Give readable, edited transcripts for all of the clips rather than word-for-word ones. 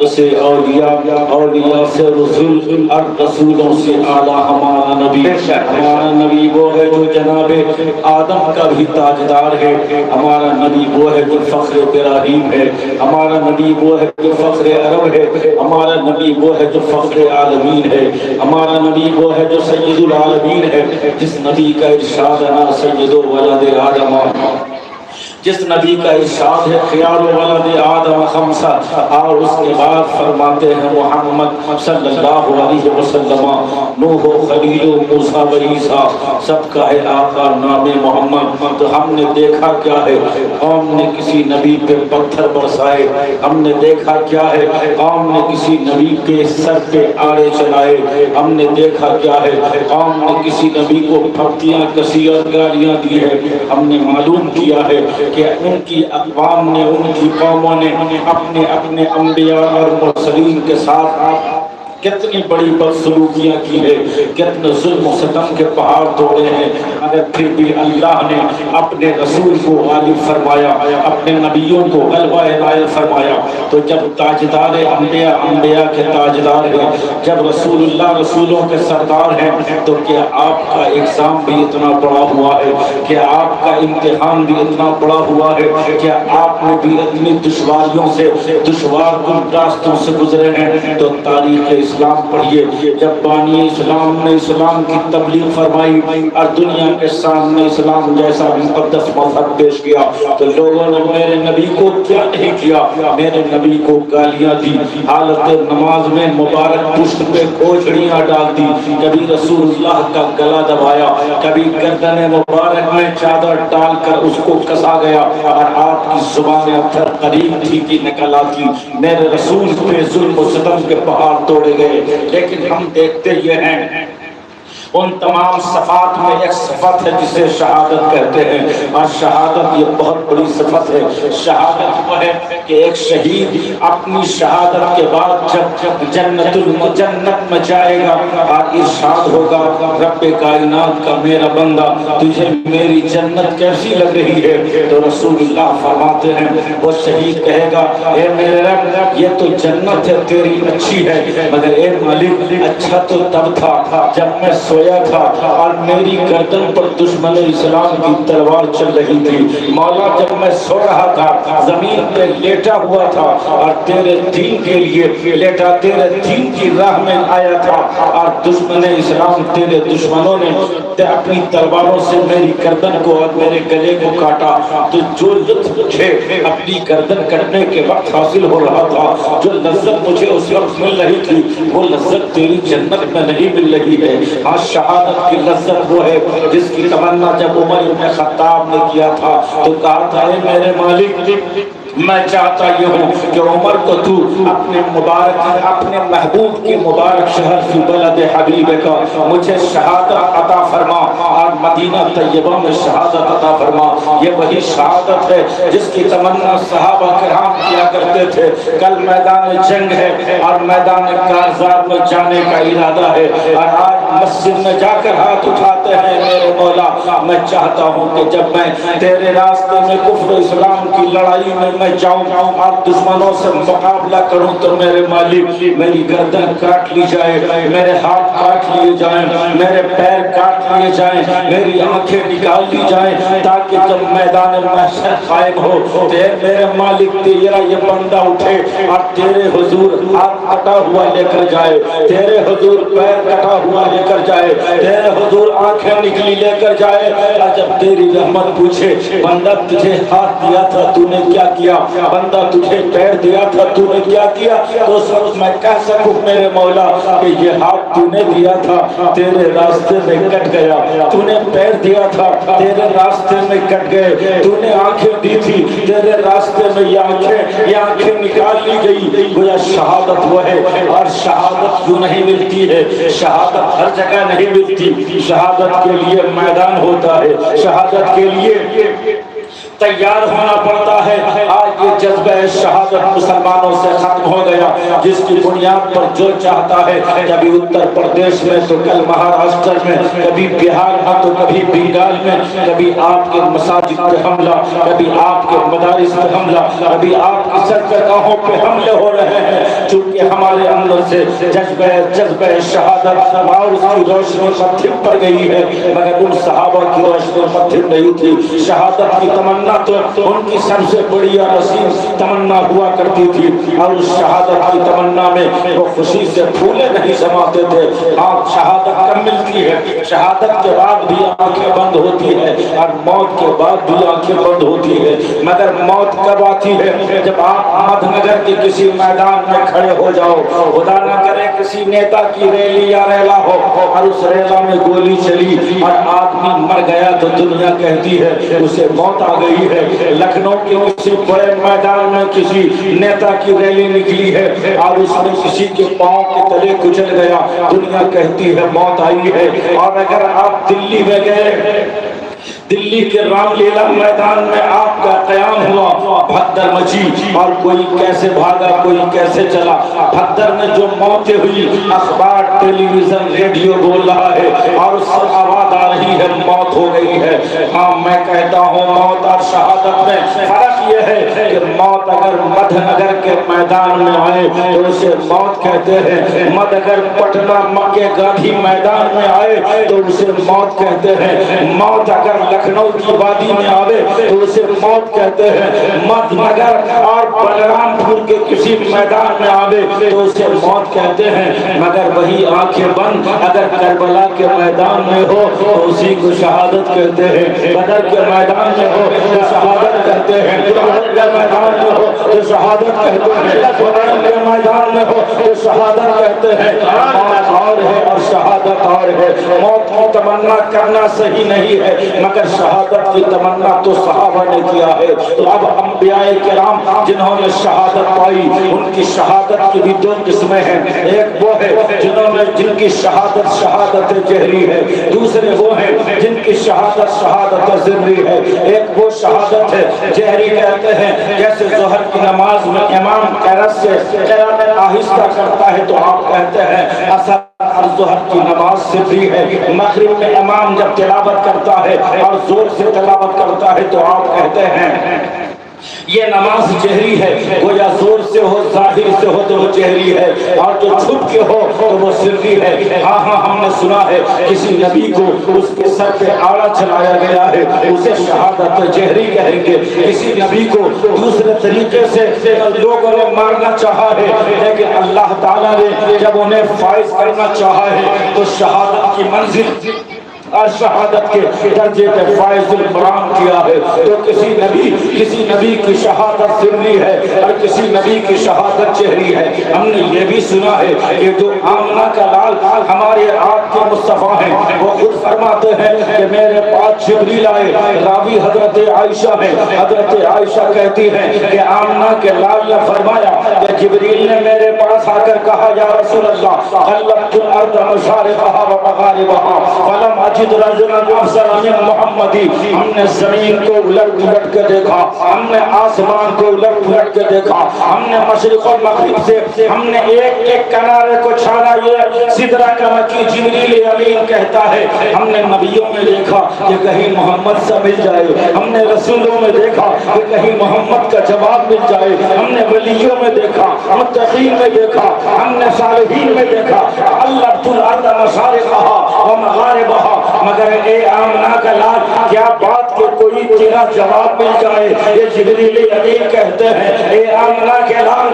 سے اولیاء، اولیاء سے رسول اور رسولوں سے اعلیٰ ہمارا نبی۔ ہمارا نبی وہ ہے جو جناب آدم کا بھی تاجدار ہے، ہمارا نبی وہ ہے جو فخر ابراہیم ہے، ہمارا نبی وہ ہے جو فخر عرب ہے، ہمارا نبی وہ ہے جو فخر عالمین ہے، ہمارا نبی وہ ہے جو سید العالمین ہے، جس نبی کا ارشاد انا سید ولد آدم، جس نبی کا ارشاد ہے خیار ولد آدم خمسہ، اور اس کے بعد فرماتے ہیں محمد صلی اللہ علیہ وسلم نوح و خلیل و موسیٰ و عیسیٰ، سب کا ہے آقا نام محمد۔ تو ہم نے دیکھا کیا ہے، قوم نے کسی نبی پہ پتھر برسائے، ہم نے دیکھا کیا ہے، قوم نے کسی نبی کے سر پہ آڑے چلائے، ہم نے دیکھا کیا ہے، قوم نے کسی نبی کو پھپتیاں کسی اور گالیاں دی ہے، ہم نے معلوم کیا ہے کہ ان کی اقوام نے، ان کی قوموں نے اپنے اپنے انبیاء اور مرسلین کے ساتھ کتنی بڑی بدسلوکیاں کی ہے، کتنے ظلم و ستم کے پہاڑ توڑے ہیں، مگر پھر بھی اللہ نے اپنے رسول کو غالب فرمایا، اپنے نبیوں کو غلبہ عنایت فرمایا۔ تو جب تاجدار انبیاء انبیاء کے تاجدار ہیں، جب رسول اللہ رسولوں کے سردار ہیں، تو کیا آپ کا اگزام بھی اتنا بڑا ہوا ہے، کیا آپ کا امتحان بھی اتنا بڑا ہوا ہے، کیا آپ نے بھی اتنی دشواریوں سے، دشوار کن راستوں سے گزرے ہیں؟ تو تاریخ اسلام پڑھیے، جب بانی اسلام نے اسلام کی تبلیغ فرمائی اور دنیا کے سامنے اسلام جیسا مقدس مذہب پیش کیا، تو لوگوں نے میرے نبی کو کیا نہیں کیا، میرے نبی کو گالیاں دی، حالت نماز میں مبارک پشت پہ کوچڑیاں ڈال دی، کبھی رسول اللہ کا گلا دبایا، کبھی گردن مبارک میں چادر ڈال کر اس کو کسا گیا، اور آپ کی زبان اتھر قریب تھی کہ نکل آتی، میرے رسول پہ ظلم و ستم کے پہاڑ توڑے گئے۔ لیکن ہم دیکھتے یہ ہیں ان تمام صفات میں ایک صفت ہے جسے شہادت کہتے ہیں، اور شہادت یہ بہت بڑی صفت ہے۔ شہادت وہ ہے کہ ایک شہید اپنی شہادت کے بعد جب جنت میں جائے گا اور ارشاد ہوگا رب کائنات کا میرا بندہ تجھے میری جنت کیسی لگ رہی ہے، تو رسول اللہ فرماتے ہیں وہ شہید کہے گا اے میرے رب یہ تو جنت ہے تیری اچھی ہے، مگر اے مالک اچھا تو تب تھا جب میں سویا تھا اور میری گردن پر دشمن اسلام کی تلوار چل رہی تھی، مولا جب میں سو رہا تھا زمین پہ لیٹا ہوا تھا اور تیرے دین کے لیے لیٹا، تیرے دین کی راہ میں آیا تھا، اور دشمن اسلام تیرے دشمنوں نے اپنی تلواروں سے میری گردن کو اور میرے گلے کو کاٹا، تو جو لطف مجھے اپنی گردن کٹنے کے وقت حاصل ہو رہا تھا، جو لذت مجھے اس وقت مل رہی تھی، وہ لذت تیری جنت میں نہیں مل رہی ہے۔ ہاں شہادت کی لذت وہ ہے جس کی تمنا جب عمر بن خطاب نے کیا تھا تو کہا تھا اے میرے مالک میں چاہتا یہ ہوں کہ عمر کو تو اپنے مبارک اپنے محبوب کی مبارک شہر فی بلد حبیب کا مجھے شہادت عطا فرما، اور مدینہ طیبہ میں شہادت عطا فرما۔ یہ وہی شہادت ہے جس کی تمنا صحابہ کرام کیا کرتے تھے، کل میدان جنگ ہے اور میدان کارزار میں جانے کا ارادہ ہے، اور آج مسجد میں جا کر ہاتھ اٹھاتے ہیں میرے مولا میں چاہتا ہوں کہ جب میں تیرے راستے میں کفر اسلام کی لڑائی میں میں جاؤں اور دشمنوں سے مقابلہ کروں تو میرے مالک میری گردن کاٹ لی جائے، میرے ہاتھ کاٹ لیے جائیں، میرے پیر کاٹ لیے جائیں، میری آنکھیں نکال لی جائیں، تاکہ جب میدان محشر قائم ہو تو میرے مالک تیرا یہ بندہ اٹھے اور تیرے حضور ہاتھ کٹا ہوا لے کر جائے، تیرے حضور پیر کٹا ہوا لے کر جائے، تیرے حضور آنکھیں نکلی لے کر جائے، اور جب تیری رحمت پوچھے بندہ تجھے ہاتھ دیا تھا تو نے کیا کیا، بندہ تجھے پیر دیا تھا تو نے کیا کیا، تو سب میں کہہ سکوں میرے مولا کہ یہ ہاتھ تو نے دیا تھا تیرے راستے میں کٹ گیا، تو نے پیر دیا تھا تیرے راستے میں کٹ گئے، تو نے آنکھیں دی تھی تیرے راستے میں یہ آنکھیں نکال لی گئی۔ گویا شہادت وہ ہے، اور شہادت کیوں نہیں ملتی ہے، شہادت ہر جگہ نہیں ملتی، شہادت کے لیے میدان ہوتا ہے، شہادت کے لیے تیار ہونا پڑتا ہے. آج یہ جذبہ شہادت مسلمانوں سے ختم ہو گیا, جس کی بنیاد پر جو چاہتا ہے, کبھی اتر پردیش میں تو کل مہاراشٹر میں, کبھی بہار میں تو کبھی بنگال میں, کبھی آپ کے مساجد پہ حملہ, کبھی آپ کے مدارس پہ حملہ, کبھی آپ کی سرگاہوں پہ حملے ہو رہے ہیں. چونکہ ہمارے اندر سے جذبہ شہادت اور اس کی روشنی پتھر پڑ گئی ہے, مگر ان صحابہ کی روشنی پتھر نہیں تھی. شہادت کی تمنا تو ان کی سب سے بڑی اور عظیم تمنا ہوا کرتی تھی, اور اس شہادت کی تمنا میں وہ خوشی سے پھولے نہیں سماتے تھے. آپ شہادت کب ملتی ہے؟ شہادت کے بعد بھی آنکھیں بند ہوتی ہے, اور موت کے بعد بھی آنکھیں بند ہوتی ہے. مگر موت کب آتی ہے؟ جب آپ مدھ نگر کے کسی میدان میں کھڑے ہو جاؤ, خدا نہ کرے کسی نیتا کی ریلی یا ریلا ہو, اور اس ریلا میں گولی چلی اور آدمی مر گیا تو دنیا کہتی ہے اسے موت آ گئی ہے. لکھنؤ کے کسی بڑے میدان میں کسی نیتا کی ریلی نکلی ہے اور اس میں کسی کے پاؤں کے تلے کچل گیا, دنیا کہتی ہے موت آئی ہے. اور اگر آپ دلی میں گئے, دلی کے رام لیلا میدان میں آپ کا قیام ہوا, بھگدڑ مچی, اور کوئی کیسے بھاگا کوئی کیسے چلا. بھگدڑ میں جو موتیں ہوئی, اخبار ٹیلی ویژن ریڈیو بول رہا ہے, اور اس سے آواز آ رہی ہے موت ہو گئی ہے. ہاں میں کہتا ہوں موت اور شہادت میں فرق یہ ہے کہ موت اگر مدھ نگر کے میدان میں آئے تو اسے موت کہتے ہیں, مدھ اگر پٹنہ مکے گاندھی میدان میں آئے تو اسے موت کہتے ہیں. موت اگر لکھنؤ کی وادی میں آوے تو اسے موت کہتے ہیں. مدھ نگر اور بلرام پور کے کسی میدان میں آوے تو اسے موت کہتے ہیں. مگر وہی آنکھیں بند اگر کربلا کے میدان میں ہو تو اسی کو شہادت کہتے ہیں. بدر کے میدان میں ہو تو شہادت کہتے ہیں. بدر کے میدان میں ہو تو شہادت کہتے ہیں. بدر کے میدان میں ہو تو شہادت کہتے ہیں. موت اور ہے اور شہادت اور ہے. موت کی تمنا کرنا صحیح نہیں ہے, مگر شہادت کی تمنا تو صحابہ نے کیا ہے. تو اب انبیاء کرام جنہوں نے شہادت پائی, ان کی شہادت کی بھی دو قسمیں ہیں. ایک وہ ہے جن کی شہادت شہادت جہری ہے, دوسرے وہ ہیں جن کی شہادت شہادت سری ہے. ایک وہ شہادت ہے جہری کہتے ہیں, جیسے ظہر کی نماز میں امام قرأت سے قرأت آہستہ کرتا ہے تو آپ کہتے ہیں اثر ظہر کی نماز سے بھی ہے. مغرب میں امام جب تلاوت کرتا ہے اور زور سے تلاوت کرتا ہے تو آپ کہتے ہیں یہ نماز جہری ہے. گویا زور سے ہو ظاہر سے ہو تو وہ جہری ہے, اور جو چھپ کے ہو تو وہ سری ہے. ہاں ہم نے سنا ہے کسی نبی کو اس کے سر پہ آڑا چلایا گیا ہے, اسے شہادت جہری کہیں گے. کسی نبی کو دوسرے طریقے سے لوگوں نے مارنا چاہا ہے, لیکن اللہ تعالیٰ نے جب انہیں فائز کرنا چاہا ہے تو شہادت کی منزل اور شہادت کے درجے پہ فائز القرآن کیا ہے. تو کسی نبی کی شہادت سری ہے اور کسی نبی کی شہادت چہری ہے. ہم نے یہ بھی سنا ہے کہ جو آمنہ کا لال ہمارے آپ کے مصطفیٰ ہیں, وہ خود فرماتے ہیں کہ میرے پاس جبریل آئے. راوی حضرت عائشہ ہیں. حضرت عائشہ کہتی ہیں کہ آمنہ کے لال نے فرمایا کہ جبریل نے میرے پاس آ کر کہا یا رسول اللہ قلبت الارض مشارقها ومغاربها فلم اجد رجلا افضل من محمدی. ہم نے زمین کو الٹ پلٹ کے دیکھا, ہم نے آسمان کو الٹ پلٹ کے دیکھا, ہم نے مشرق و مغرب سے ہم نے ایک ایک کنارے کو چھانا. یہ سدرہ کا مکی جبریل امین کہتا ہے ہم نے نبیوں میں دیکھا کہ کہیں محمد سے مل جائے, ہم نے رسولوں میں دیکھا کہ کہیں محمد کا جواب مل جائے, ہم نے ولیوں میں دیکھا, متقین میں دیکھا, ہم نے صالحین میں دیکھا. اللہ الارض مشارقها ومغاربها. مگر اے آمنہ کا لال کیا بات کہ کوئی تیرا جواب مل جائے؟ یہ جبریل امین کہتے ہیں اے آمنہ کے لال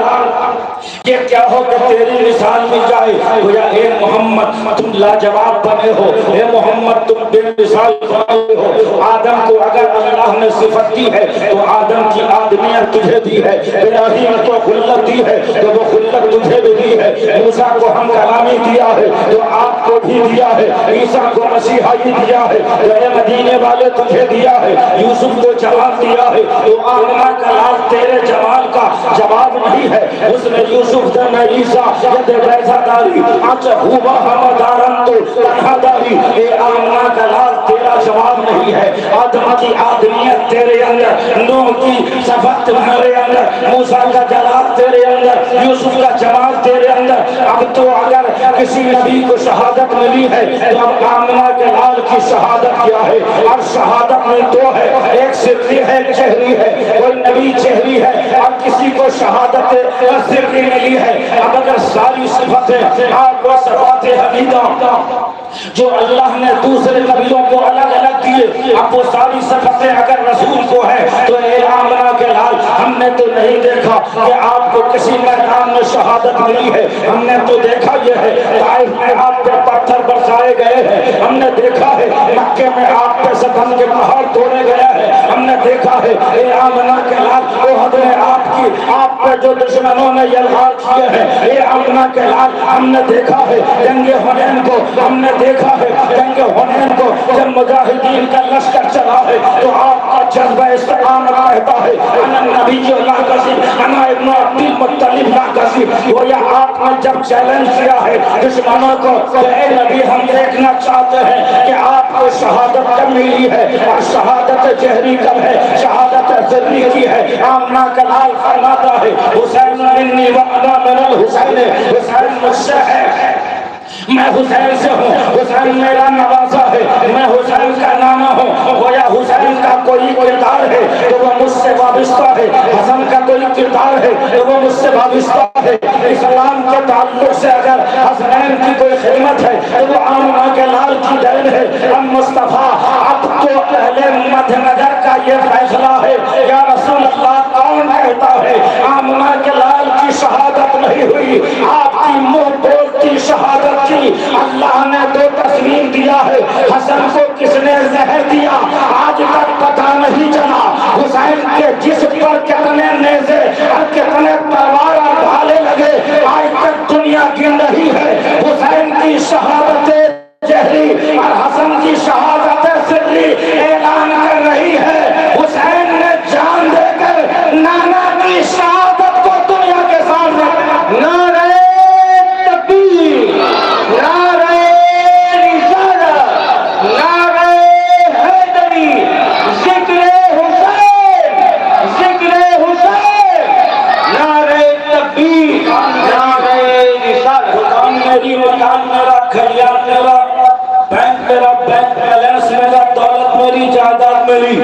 یہ کیا ہو کہ تیری مثال مل جائے. گویا اے محمد تم لاجواب بنے ہو, اے محمد تم بے مثال بنے ہو. آدم کو اگر اللہ نے صفت دی ہے تو آدم کی آدمیت تجھے دی ہے. ابراہیم کو خلت دی ہے تو وہ خلت تجھے بھی دی ہے. موسیٰ کو ہم کلامی دیا ہے تو آپ کو بھی دیا ہے. عیسیٰ کو مسیحائی دیا ہے تو اے مدینے والے تجھے دیا ہے. یوسف کو جواب دیا ہے تو آمنہ کا لال تیرے جمال کا جواب نہیں ہے. اس نے یوسف دن عیسیٰ ید بیضا داری آچہ ہوا ہم دارن تو تنہا داری. اے آمنہ کا لال تیرے تیرا جواب نہیں ہے. آدم کی آدمیت تیرے اندر، نوح کی صفت تمہارے اندر، موسیٰ کا جلال تیرے اندر، یوسف کا جمال تیرے اندر. اب تو اگر کسی نبی کو شہادت ملی ہے تو اب آمنہ کے لال کی شہادت کیا ہے؟ اور شہادت میں دو ہے، ایک سری ہے ایک جہری ہے. کوئی نبی جہری ہے اور کسی کو شہادت سری ملی ہے. اب اگر ساری صفتیں آپ و صفات حمیدہ جو اللہ نے دوسرے نبیوں کو الگ الگ دیے، اب وہ ساری صفتیں اگر رسول کو ہے تو اے آمنہ کے لال، ہم نے تو نہیں دیکھا کہ آپ کو کسی میدان میں شہادت ملی ہے. ہم نے تو دیکھا یہ ہے طائف میں آپ پہ پتھر برسائے گئے ہیں. ہم نے دیکھا ہے مکے میں آپ پہ ستم کے پہاڑ توڑے گیا ہے. ہم نے دیکھا ہے اے آمنہ کے لال احد میں آپ پہ جو دشمنوں نے یلغار کیے ہیں. اے آمنہ کے لال ہم نے دیکھا ہے جنگ حنین کو، ہم نے دیکھا ہے جنگ حنین کو جب مجاہدین کا لشکر چلا ہے تو آپ کا جذبہ استقامت رہتا ہے. انا نبی لا کذب، انا ابن عبد المطلب لا کذب. گویا آپ نے جب چیلنج کیا ہے دشمنوں کو کہ اے نبی ہم دیکھنا چاہتے ہیں کہ آپ کو شہادت کب ملی ہے اور شہادت جہری کب ہے، شہادت سری کی ہے. آمنہ کا لال فرماتا ہے حسین منی وانا من الحسین، حسین مجھ سے ہے، میں حسین سے ہوں، حسین میرا نوازا ہے، میں حسین کا نانا ہوں. گویا حسین کا کوئی کردار ہے تو وہ مجھ سے وابستہ ہے، حسن کا کوئی کردار ہے تو وہ مجھ سے وابستہ ہے. اسلام کے تعلق سے اگر حسنین کی کوئی خدمت ہے تو وہ آمنہ کے لال کی دین ہے. ہم مصطفیٰ اب تو اہل مدھ نظر کا یہ فیصلہ ہے. یا رسول اللہ کون کہتا ہے آمنہ کے لال کی شہادت نہیں ہوئی؟ آپ کی منہ بولتی شہادت کی. اللہ نے تو تسلیم دیا ہے، حسن کو کس نے زہر دیا آج تک پتہ نہیں چلا. حسین کے جسم پر کتنے نیزے اور کتنے تلوار اور بھالے لگے آج تک دنیا گن رہی ہے. حسین کی شہادت جہری اور حسن کی شہادت سری اعلان کر رہی ہے. حسین نے جان دے کر نانا کی شہادت کو دنیا کے سامنے نعرہ تکبیر، نعرہ رسالت، نعرہ حیدری، ذکر حسین، ذکر حسین، نعرہ تکبیر، نعرہ رسالت. مکان میری مکان میرا، کھلیان میرا، بینک میرا بینک بیلنس میرا، دولت میری، جائیداد میری،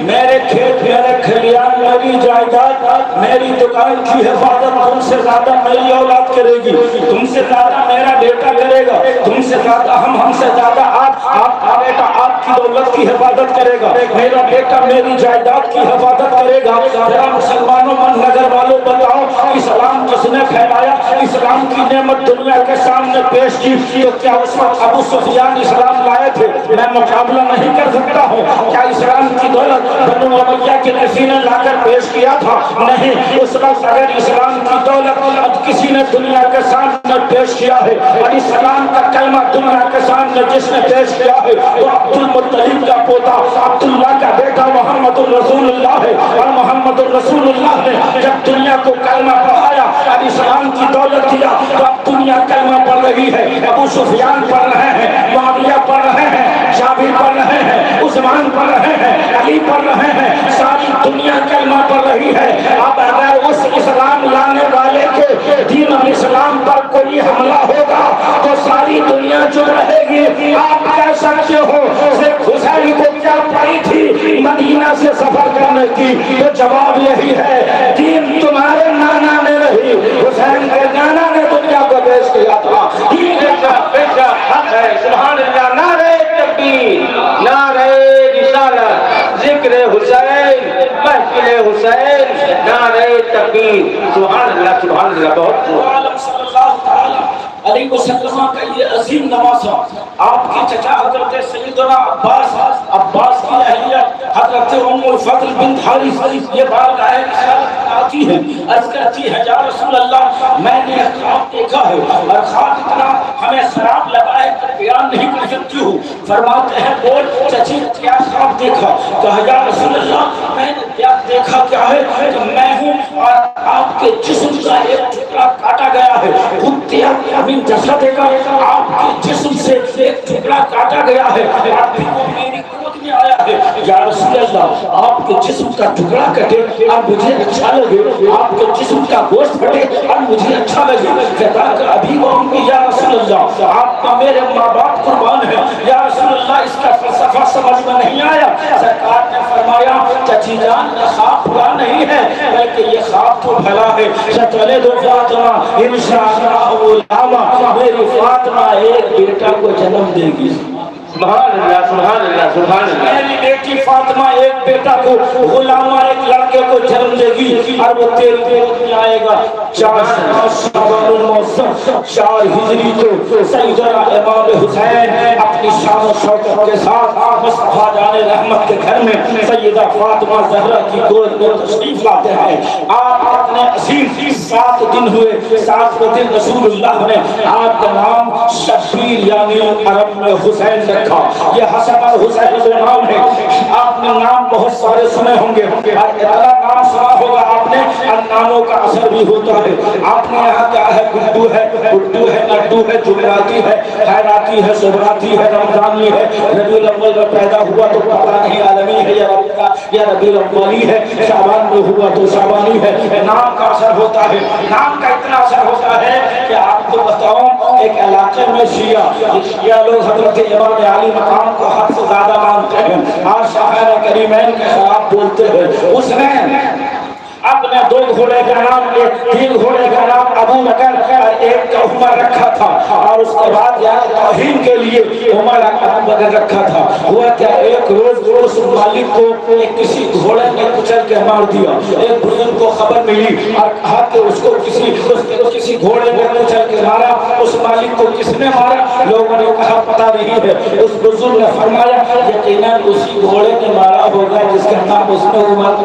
میرے کھیت میرے کھلیان میری جائیداد، میری دکان کی حفاظت تم سے زیادہ میری اولاد کرے گی، تم سے زیادہ میرا بیٹا کرے گا، تم سے زیادہ ہم سے زیادہ آپ کا بیٹا آپ کی دولت کی حفاظت کرے گا، میرا بیٹا میری جائیداد کی حفاظت کرے گا. ذرا مسلمانوں من نگر والوں بتاؤ اسلام جس نے پھیلایا، اسلام کی نعمت دنیا کے سامنے پیش کی تو کیا اس وقت ابو سفیان اسلام لائے تھے؟ میں مقابلہ نہیں کر سکتا ہوں. کیا اسلام کی دولت بنو امیہ کے کسی نے لا کر پیش کیا تھا؟ نہیں. اس وقت اگر اسلام کی دولت اب کسی نے دنیا کے سامنے پیش کیا ہے اور اسلام کا کلمہ دنیا کے سامنے جس نے پیش کیا ہے وہ عبد المطلب کا پوتا عبداللہ کا بیٹا محمد الرسول اللہ ہے. اور محمد الرسول اللہ نے جب دنیا کو کلمہ پڑھایا اور اسلام کی دولت دیا تو اب دنیا کلمہ پڑھ رہی ہے. ابو سفیان پڑھ رہے ہیں، معاویہ پڑھ رہے ہیں، جابر پڑھ رہے ہیں، عثمان پڑھ رہے ہیں، علی پڑھ رہے ہیں، ساری دنیا کلمہ پڑھ رہی ہے. اب اگر اس اسلام لانے والے کے دین اسلام پر کوئی حملہ ہوگا تو ساری دنیا چپ رہے گی. آپ کہہ سکتے ہو صرف حسین کو کیا پڑی تھی مدینہ سے سفر کرنے کی؟ تو جواب یہی ہے دین تمہارے نانا نے نہیں، حسین کے نانا نے دنیا کو پیش کیا تھا. دین بیٹا حق ہے. سبحان اللہ. نعرہ تکبیر، نعرہ رسالت، ذکر حسین، محفل حسین، نعرہ تکبیر. سبحان اللہ، سبحان اللہ. بہت عالم صلی اللہ تعالی علیہ وسلم کا یہ عظیم نواسہ آپ کی چچا حضرت سیدنا عباس کی اہلیہ حضرت ام الفضل بنت حارث یہ بارگاہ رسالت آتی ہے، عرض کرتی ہے یا رسول اللہ میں نے خواب دیکھا ہے اور خواب اتنا ہمیں خراب لگا ہے کہ بیان نہیں کر سکتی ہوں. فرماتے ہیں بول چچی کیا خواب دیکھا؟ کہا یا رسول اللہ میں نے دیکھا کیا ہے کہ میں ہوں اور آپ کے جسم کا ایک ٹکڑا کاٹا گیا ہے. جسد کا آپ کے جسم سے ایک ٹکڑا کاٹا گیا ہے اور پھر وہ میری آپ کے جسم کا ٹکڑا کٹے اور مجھے اچھا لگے، آپ کے جسم کا گوشت پھٹے اور مجھے اچھا لگے، ابھی وہ یا رسول اللہ آپ کا میرے ماں باپ قربان ہے، یا رسول اللہ اس کا فلسفہ سمجھ میں نہیں آیا۔ سرکار نے فرمایا چچی جان خواب برا نہیں ہے بلکہ یہ خواب تو بھلا ہے، ستولد فاطمہ انشاءاللہ غلاما، میری فاطمہ ایک بیٹا کو جنم دے گی۔ سبحان اللہ سبحان اللہ سبحان اللہ۔ میری بیٹی فاطمہ ایک بیٹا کو غلامہ ایک لڑکے کو جنم دے گی اور وہ تیری گود میں آئے گا۔ 4 شعبان الموسم 4 ہجری کو سیدنا امام حسین اپنی شان و شوکت کے ساتھ مصطفیٰ جان رحمت کے گھر میں سیدہ فاطمہ زہرا کی گود میں تشریف لاتے ہیں۔ آپ اپنے عظیم 7 دن ہوئے، 7ویں دن رسول اللہ نے آپ کا نام شبیر یعنی عرب میں حسین رکھا۔ یہ حسن اور حسین کے نام ہے۔ آپ نے نام بہت سارے سنے ہوں گے، اتنا نام سنا ہوگا آپ نے، اور ناموں کا اثر بھی ہوتا ہے۔ آپ نے یہاں کیا ہے، گڈو ہے، گڈو ہے، نڈو ہے، جمعراتی ہے، خیراتی ہے، صبراتی ہے، رمضانی ہے، ربیع الاول میں پیدا ہوا تو پتہ نہیں عالمی ہے یا ربیع الاولی ہے، شعبان میں ہوا تو شعبانی ہے۔ نام کا اثر ہوتا ہے، نام کا اتنا اثر ہوتا ہے کہ آپ کو بتاؤں ایک علاقے میں شیعہ لوگ حضرت امام علی مقام کو حد سے زیادہ مانتے ہیں اور شاہر کریمین کے خلاف بولتے ہیں۔ اس نے اپنے 2 گھوڑے کا نام 3 گھوڑے کا نام ابو بکر اور ایک کا عمر رکھا تھا، اور اس کے بعد یہاں توہین کے لیے عمر ابو بکر رکھا تھا۔ ہوا کیا ایک روز اس مالک کو کسی گھوڑے نے کچل کے مار دیا۔ ایک بزرگ کو خبر ملی اور کہا کہ اس کو کسی گھوڑے نے کچل کے مارا۔ اس مالک کو کس نے مارا؟ لوگوں نے کہا پتہ نہیں ہے۔ اس بزرگ نے فرمایا یقیناً اسی گھوڑے نے مارا ہوگا جس کا نام اس نے عمر۔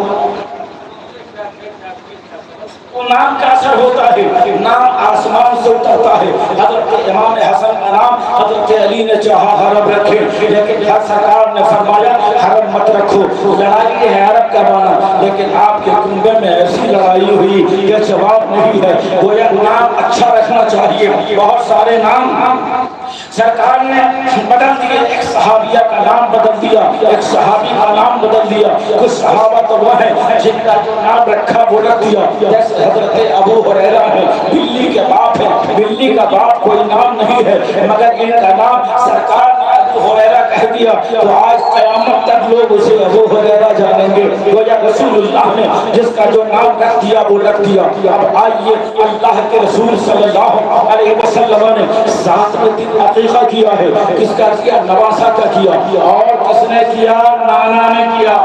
نام کا اثر ہوتا ہے، نام آسمان سے اترتا ہے۔ حضرت امام حسن کا نام حضرت علی نے چاہا حرم رکھے، لیکن سرکار نے فرمایا حرم مت رکھو، لڑائی ہے عرب کا مانا، لیکن آپ کے کنبے میں ایسی لڑائی ہوئی یہ جواب نہیں ہے۔ گویا نام اچھا رکھنا چاہیے۔ بہت سارے نام سرکار نے بدل دیے، ایک صحابیہ کا نام بدل دیا، ایک صحابی کا نام بدل دیا۔ کچھ صحابہ تو وہ ہیں جن کا جو نام رکھا وہ رکھ دیا، جیسے حضرت ابو ہریرہ ہے، بلی کے باپ ہے، بلی کا باپ کوئی نام نہیں ہے مگر ان کا نام سرکار نے ابو ہریرہ کہہ دیا تو آج قیامت تک لوگ اسے ابو ہریرہ جانیں گے۔ گویا رسول اللہ نے جس کا جو نام رکھ دیا وہ رکھ دیا۔ اب آئیے اللہ کے رسول صلی اللہ علیہ وسلم نے 7ویں دن عقیقہ کیا ہے، کس کا کیا؟ نواسہ کا کیا، اور کس نے کیا؟ نانا نے کیا،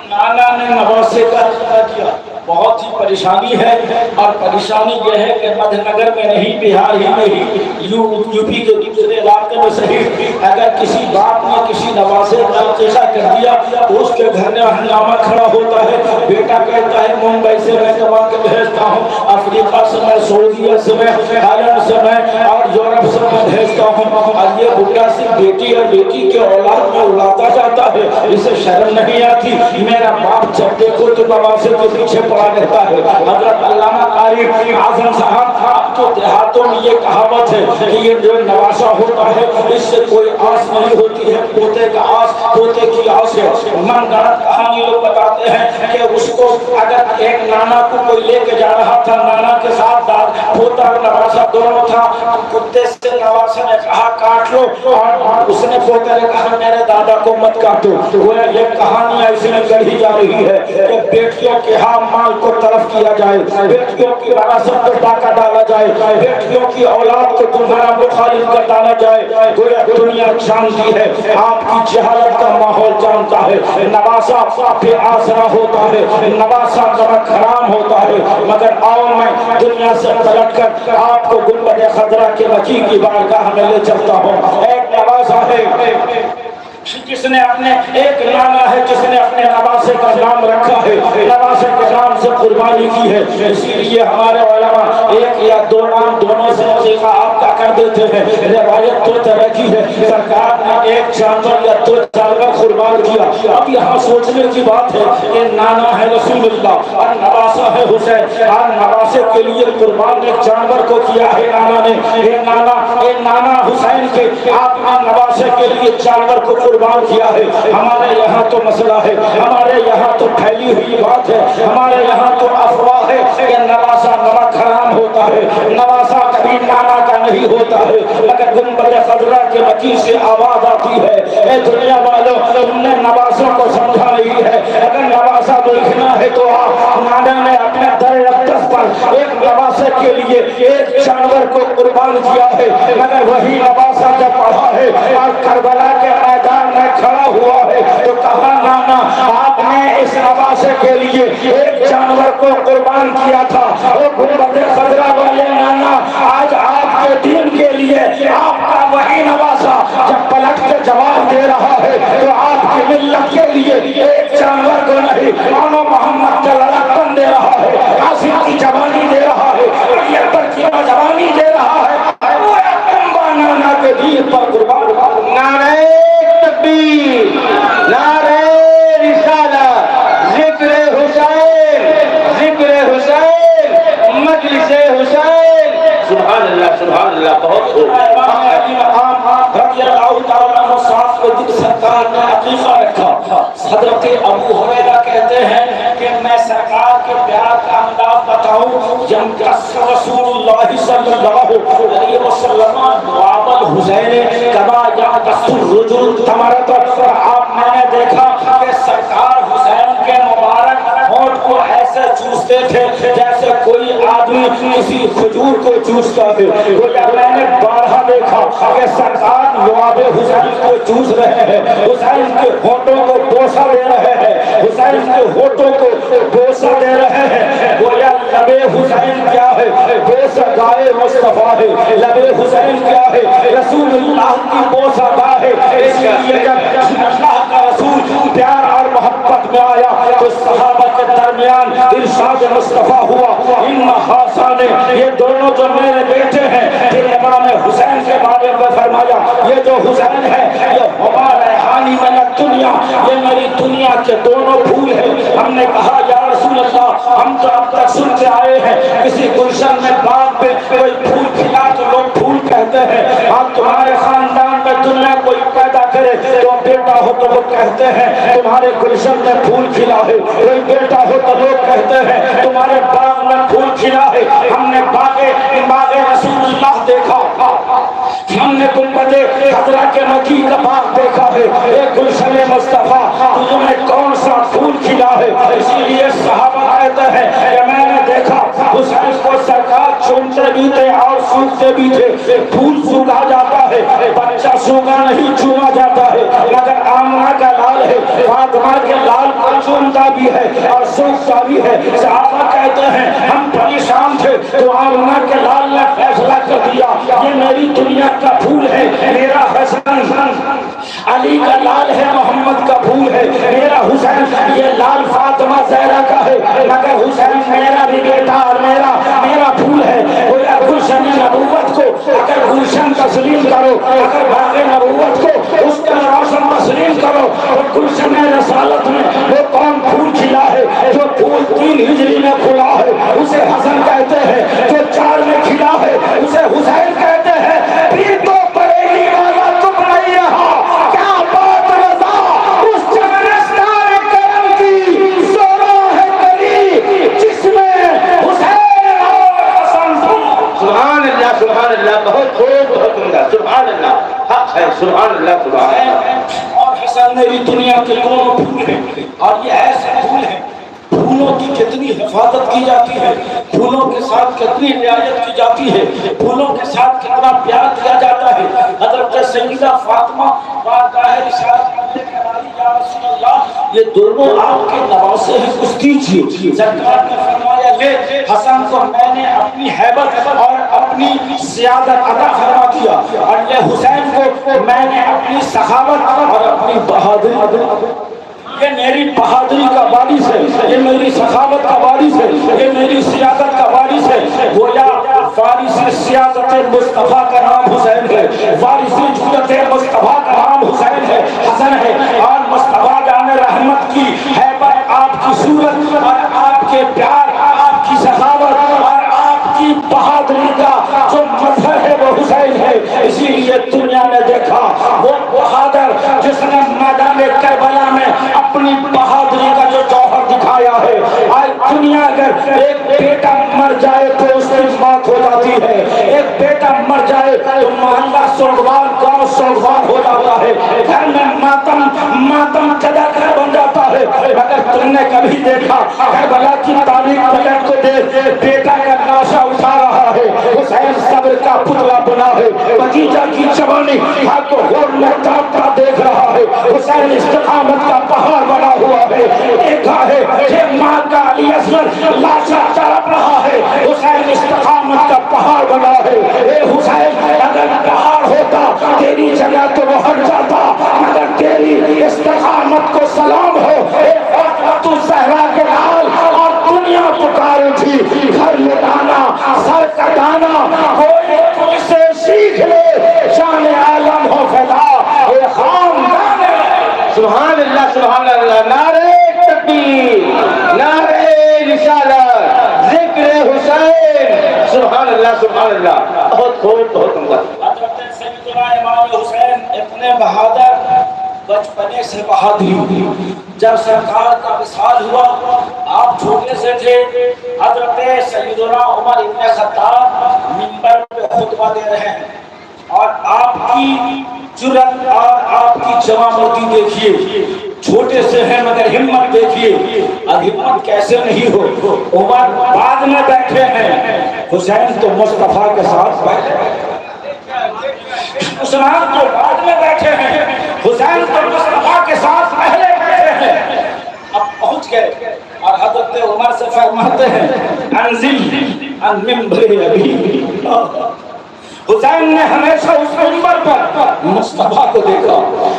نانا نے نواسے کا کیا۔ بہت ہی پریشانی ہے، اور پریشانی یہ ہے کہ مدھ نگر میں نہیں، بہار ہی میں ہی، یو پی کے دوسرے علاقے میں صحیح، اگر کسی باپ نے کسی نواسے کا عقیقہ کر دیا تو اس کے گھر میں ہنگامہ کھڑا ہوتا ہے۔ بیٹا کہتا ہے ممبئی سے میں کما کے بھیجتا ہوں، افریقہ سے میں، سعودیہ سے میں، ہالینڈ سے میں، اور یورپ سے میں بھیجتا ہوں، اور یہ بڈھا صرف بیٹی اور بیٹی کے اولاد میں اڑاتا جاتا ہے، اسے شرم نہیں آتی؟ میرا باپ جب دیکھو تو نواسے کے پیچھے پڑا رہتا ہے۔ حضرت علامہ قاری اعظم صاحب، اب تو دیہاتوں میں یہ کہاوت ہے کہ یہ جو نواسا ہوتا ہے اس سے کوئی آس نہیں ہوتی ہے، پوتے کا آس، پوتے کی آس ہے۔ من گھڑت کہانی لوگ بتاتے ہیں کہ اس کو اگر ایک نانا کو کوئی لے کے جا رہا تھا، نانا کے ساتھ پوتا اور نواسا دونوں تھا، کتے سے نواسا نے کہا کاٹ لو، اور اس نے پوتے نے کہا میرے دادا کو مت کاٹو۔ یہ کہانی ایسی گڑھی جا رہی ہے کہ بیٹیوں کے ہاں مال کو طرف کیا جائے، بیٹیوں کی وراثت پر ڈاکہ ڈالا جائے، بیٹیوں کی اولاد کو تمہارا مخالف کر ڈالا جائے۔ گویا دنیا جانتی ہے، آپ کی جہالت کا ماحول جانتا ہے، نواسا بے آسرا ہوتا ہے، نواسا نمک حرام ہوتا ہے، مگر آؤ میں دنیا سے پلٹ کر آپ کو گنبد خضرا کے وکیل کی بارگاہ میں لے چلتا ہوں۔ ایک نواسا ہے جس نے اپنے، ایک نانا ہے جس نے اپنے نواسے کا نام رکھا ہے، نواسے کے نام سے قربانی کی ہے۔ اسی لیے ہمارے علماء 1 یا 2 نام دونوں سے عقیقہ آپ کا کر دیتے ہیں. روایت تو طرح کی ہے سرکار نے ایک جانور یا دو جانور قربان کیا. اب یہاں سوچنے کی بات ہے کہ نانا ہے رسول اللہ اور نواسا ہے حسین اور نواسے کے لیے قربان ایک جانور کو کیا ہے نانا نے. اے نانا حسین کے آپ نے نواسے کے لیے جانور کو قربان کیا ہے. ہمارے یہاں تو مسئلہ ہے, ہمارے یہاں تو پھیلی ہوئی بات ہے, ہمارے یہاں تو افواہ ہے کہ نواسا نمک حرام ہوتا ہے, نواسا کبھی نانا کا نہیں ہوتا ہے. مگر گنبد خضرا کے مکی سے آواز آتی ہے اے دنیا والوں تم نے نواسوں کو سمجھا نہیں ہے. اگر نواسا دیکھنا ہے تو نانا نے اپنے در اقدس پر ایک نواسے کے لیے ایک جانور کو قربان کیا ہے. مگر وہی نواسا جب پڑھا ہے اور کربلا کے میدان میں کھڑا ہوا ہے تو کہا نانا آپ نے اس نواسے کے لیے ایک جانور کو قربان کیا تھا. وہ گنبد خضرا والے نانا آج آپ کے دین کے لیے آپ کا وہی نواسا جب پلٹ کے جواب دے رہا ہے تو آپ کی ملت کے لیے ایک جانور کو نہیں مانو محمد کا لڑکپن دے رہا ہے, قاسم کی جوانی دے رہا ہے, اکبر کی جوانی دے رہا ہے. نانا کے دین پر قربان. نعرہ تکبیر, نعرہ رسالت, ذکر حسین, ذکر حسین, مجلس حسین. سبحان اللہ سبحان اللہ. بہت خوب. رضی اللہ تعالیٰ عنہ صاحب کے دل سرکار نے عقیقہ رکھا. حضرت ابو ہریرہ کہتے ہیں کہ میں سرکار کے پیار کا انداز بتاؤں. جب رسول اللہ صلی اللہ علیہ وسلم باب الحسین کما یعدس الرجل تمرت, آپ میں نے دیکھا کہ سرکار حسین کے مبارک ہونٹ کو ایسے چوستے تھے جیسے کوئی آدمی کسی کھجور کو چوستا ہے. میں نے بارہا دیکھا کہ سرکار لعاب حسین کو چوس رہے ہیں, حسین کے ہونٹوں کو بوسہ دے رہے ہیں, حسین کے ہونٹوں کو بوسہ دے رہے ہیں. گویا لبے حسین کیا ہے, بوسہ گائے مصطفیٰ ہے. لبے حسین کیا ہے, رسول اللہ کی بوسہ گاہ ہے. اس لیے جب اللہ کا رسول پیار اور محبت میں آیا تو صحابہ کے درمیان ارشاد مصطفیٰ ہوا ان حسن, یہ دونوں جو میرے بیٹے ہیں. پھر امام حسین کے بارے میں فرمایا یہ جو حسین ہے یہ ہمارا ریحانی من الدنیا, یہ میری دنیا کے دونوں پھول ہیں. ہم نے کہا یا رسول اللہ ہم تو اب تک سنتے آئے ہیں کسی گلشن میں باغ میں کوئی پھول کھلا تو لوگ پھول کہتے ہیں. آپ تمہارے خاندان میں دنیا کوئی پیدا کرے تو بیٹا ہو تو وہ کہتے ہیں تمہارے گلشن میں پھول کھلا ہے. کوئی بیٹا ہو تو لوگ کہتے ہیں تمہارے باغ میں پھول کھلا ہے. ہم نے باغ رسول اللہ دیکھا, ہم نے گنبد خضرا کے مکی کا باغ دیکھا ہے. ایک گلشن مصطفیٰ تمہیں کون سا پھول کھلا ہے. اسی لیے صحابہ کہتے ہیں کہ میں نے دیکھا حسین کو سرکار چومتے بھی تھے اور سوکھتے بھی تھے. پھول سوکھا جاتا ہے, بچہ سوکھا نہیں چوما جاتا ہے. مگر آمنہ کا لال ہے, فاطمہ کے لال کو چومتا بھی ہے اور سوکھتا بھی ہے. صحابہ کہتے ہیں ہم پریشان تھے تو آمنہ کے لال نے فیصلہ کر دیا یہ میری دنیا کا پھول ہے, میرا حسن علی کا لال ہے, محمد کا پھول ہے. میرا حسین یہ لال فاطمہ زہرا کا ہے, مگر حسین میرا بھی بیٹا اور میرا پھول ہے. گلشن نبوت کو اگر گلشن تسلیم کرو, اگر باغ نبوت کو اس کا روشن تسلیم کرو تو گلشن رسالت میں وہ کون پھول کھلا ہے جو پھول 3 ہجری میں کھلا ہے اسے حسن کہتے ہیں, جو 4 میں کھلا ہے اسے حسین کہتے ہیں. پھر تو بریلی والا تم نہیں رہا, کیا بات رضا اس چمنستان کرم کی سورا ہے کری جس میں حسین اور حسن. سبحان اللہ سبحان اللہ. بہت خوب بہت عمدہ. سبحان اللہ, حق ہے. سبحان اللہ سبحان اللہ. اور حسن میری دنیا کے دونوں پھول ہیں اور یہ ایسے پھول ہیں پھولوں کی کتنی حفاظت کی جاتی ہے, پھولوں کے ساتھ کتنی رعایت کی جاتی ہے, پھولوں کے ساتھ کتنا پیار دیا جاتا ہے. حضرت سیدہ فاطمہ بارگاہ رسالت میں یا رسول اللہ یہ دونوں آپ کے نواسے ہیں, کچھ دیجیے. سرکار نے فرمایا لے حسن کو میں نے اپنی ہیبت اور اپنی سیادت عطا فرما دیا اور یہ حسین کو میں نے اپنی سخاوت اور اپنی بہادری. یہ میری بہادری کا وارث ہے, یہ میری سخاوت کا وارث ہے, یہ میری سیادت کا وارث ہے. گویا وارث سیادت مصطفیٰ کا نام حسین ہے، وارث جرت مصطفیٰ کا نام حسین ہے، حسن ہے، اور مصطفیٰ جان رحمت کی ہیبت، آپ کی صورت اور آپ کے پیار، آپ کی سخاوت اور آپ کی بہادری کا جو مظہر ہے وہ حسین ہے۔ اسی لیے دنیا نے دیکھا وہ بہادر جس نے میدان کربلا میں اپنی بہادری کا جو جوہر دکھایا ہے، آج دنیا اگر ایک بیٹا مر جائے تو اس کی موت ہو جاتی ہے، ایک بیٹا مر جائے تو محلہ سوگوار، گاؤں سوگوار ہو جاتا ہے، گھر میں ماتم کدا گھر بن جاتا ہے۔ مگر تم نے کبھی دیکھا کربلا کی تاریخ پلٹ کو دیکھ بیٹا کا لاشا اٹھا رہا ہے، حسین صبر کا پتلا بنا ہے، بھتیجا کی جوانی ہاتھ کو غور میں تڑپتا دیکھ رہا ہے، حسین استقامت کا پہاڑ بنا ہوا ہے، دیکھا ہے کہ ماں کا علی اصغر لاشا تڑپ رہا ہے، حسین استقامت کا پہاڑ بنا ہے۔ اے حسین اگر پہاڑ ہوتا تیری جگہ تو وہ ہٹ جاتا، مگر تیری استقامت کو سلام ہو۔ اے فاطمہ الزہرا کے حال اور دنیا پکار اٹھی، گھر لٹانا سر کٹانا کوئی تجھ سے سیکھ لے، شان عالم ہو فدا اے خاندان۔ سبحان اللہ سبحان اللہ، نعرہ تکبیر، نعرہ رسالت، ذکر حسین، سبحان اللہ سبحان اللہ، بہت خوب بہت عمدہ۔ حضرت سیدنا امام حسین اتنے بہادر، بچپنے سے بہادری، جب سرکار کا وصال ہوا آپ چھوٹے سے تھے، حضرت سیدنا عمر ابن خطاب منبر پہ خطبہ دے رہے ہیں اور آپ کی جرأت اور آپ کی جوامردی دیکھیے، چھوٹے سے ہیں مگر ہمت دیکھیے، اب ہمت کیسے نہیں ہو۔ عمر بعد میں بیٹھے ہیں، حسین تو مصطفیٰ کے ساتھ بیٹھے ہیں، عثمان تو بعد میں بیٹھے ہیں، حسین تو مصطفیٰ کے ساتھ پہلے بیٹھے ہیں۔ اب پہنچ گئے اور حضرت عمر سے فرماتے ہیں انزل عن منبر ابی۔ حسین نے ہمیشہ اس منبر پر مصطفیٰ کو دیکھا،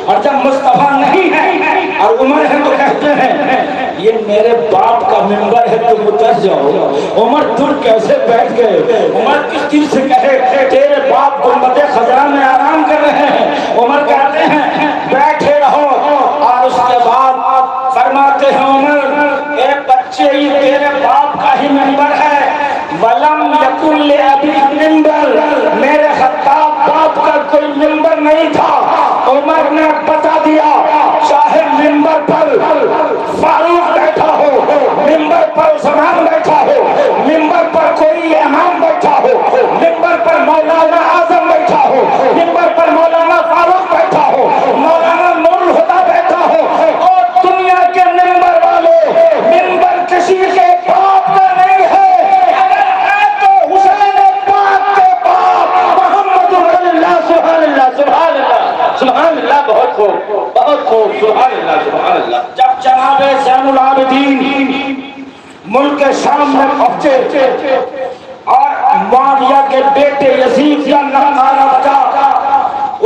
اور جب مصطفیٰ نہیں ہے اور عمر ہے تو کہتے ہیں یہ میرے باپ کا منبر ہے، تم اتر جاؤ۔ عمر تم کیسے بیٹھ گئے؟ عمر کس چیز سے کہے تیرے باپ گنبد خضرا میں آرام کر رہے ہیں، عمر کہتے ہیں بیٹھے رہو، اور اس کے بعد فرماتے ہیں عمر اے بچے ہی تیرے باپ کا ہی منبر ہے، وَلَمْ يَكُنْ لِأَبِي مِنْبَرٌ، میرے خطاب باپ کا کوئی منبر نہیں تھا۔ عمر نے بتا دیا چاہے منبر پر فاروق بیٹھا ہو، منبر پر عثمان بیٹھا ہو، منبر پر کوئی امام بیٹھا ہو، منبر پر مولانا اعظم بیٹھا ہو، منبر پر مولانا فاروق بیٹھا ہو، مولانا نور الہدیٰ بیٹھا ہو، اور دنیا کے منبر والوں، منبر کسی کے باپ کا نہیں ہے، اگر ہے تو حسین پاک کے باپ محمد رسول اللہ۔ سبحان اللہ سبحان اللہ سبحان اللہ، بہت خوب بہت خوب، سبحان اللہ سبحان اللہ۔ جب جناب زین العابدین ملک شام میں پہنچے اور معاویہ کے بیٹے یزید کا نغمہ بجا،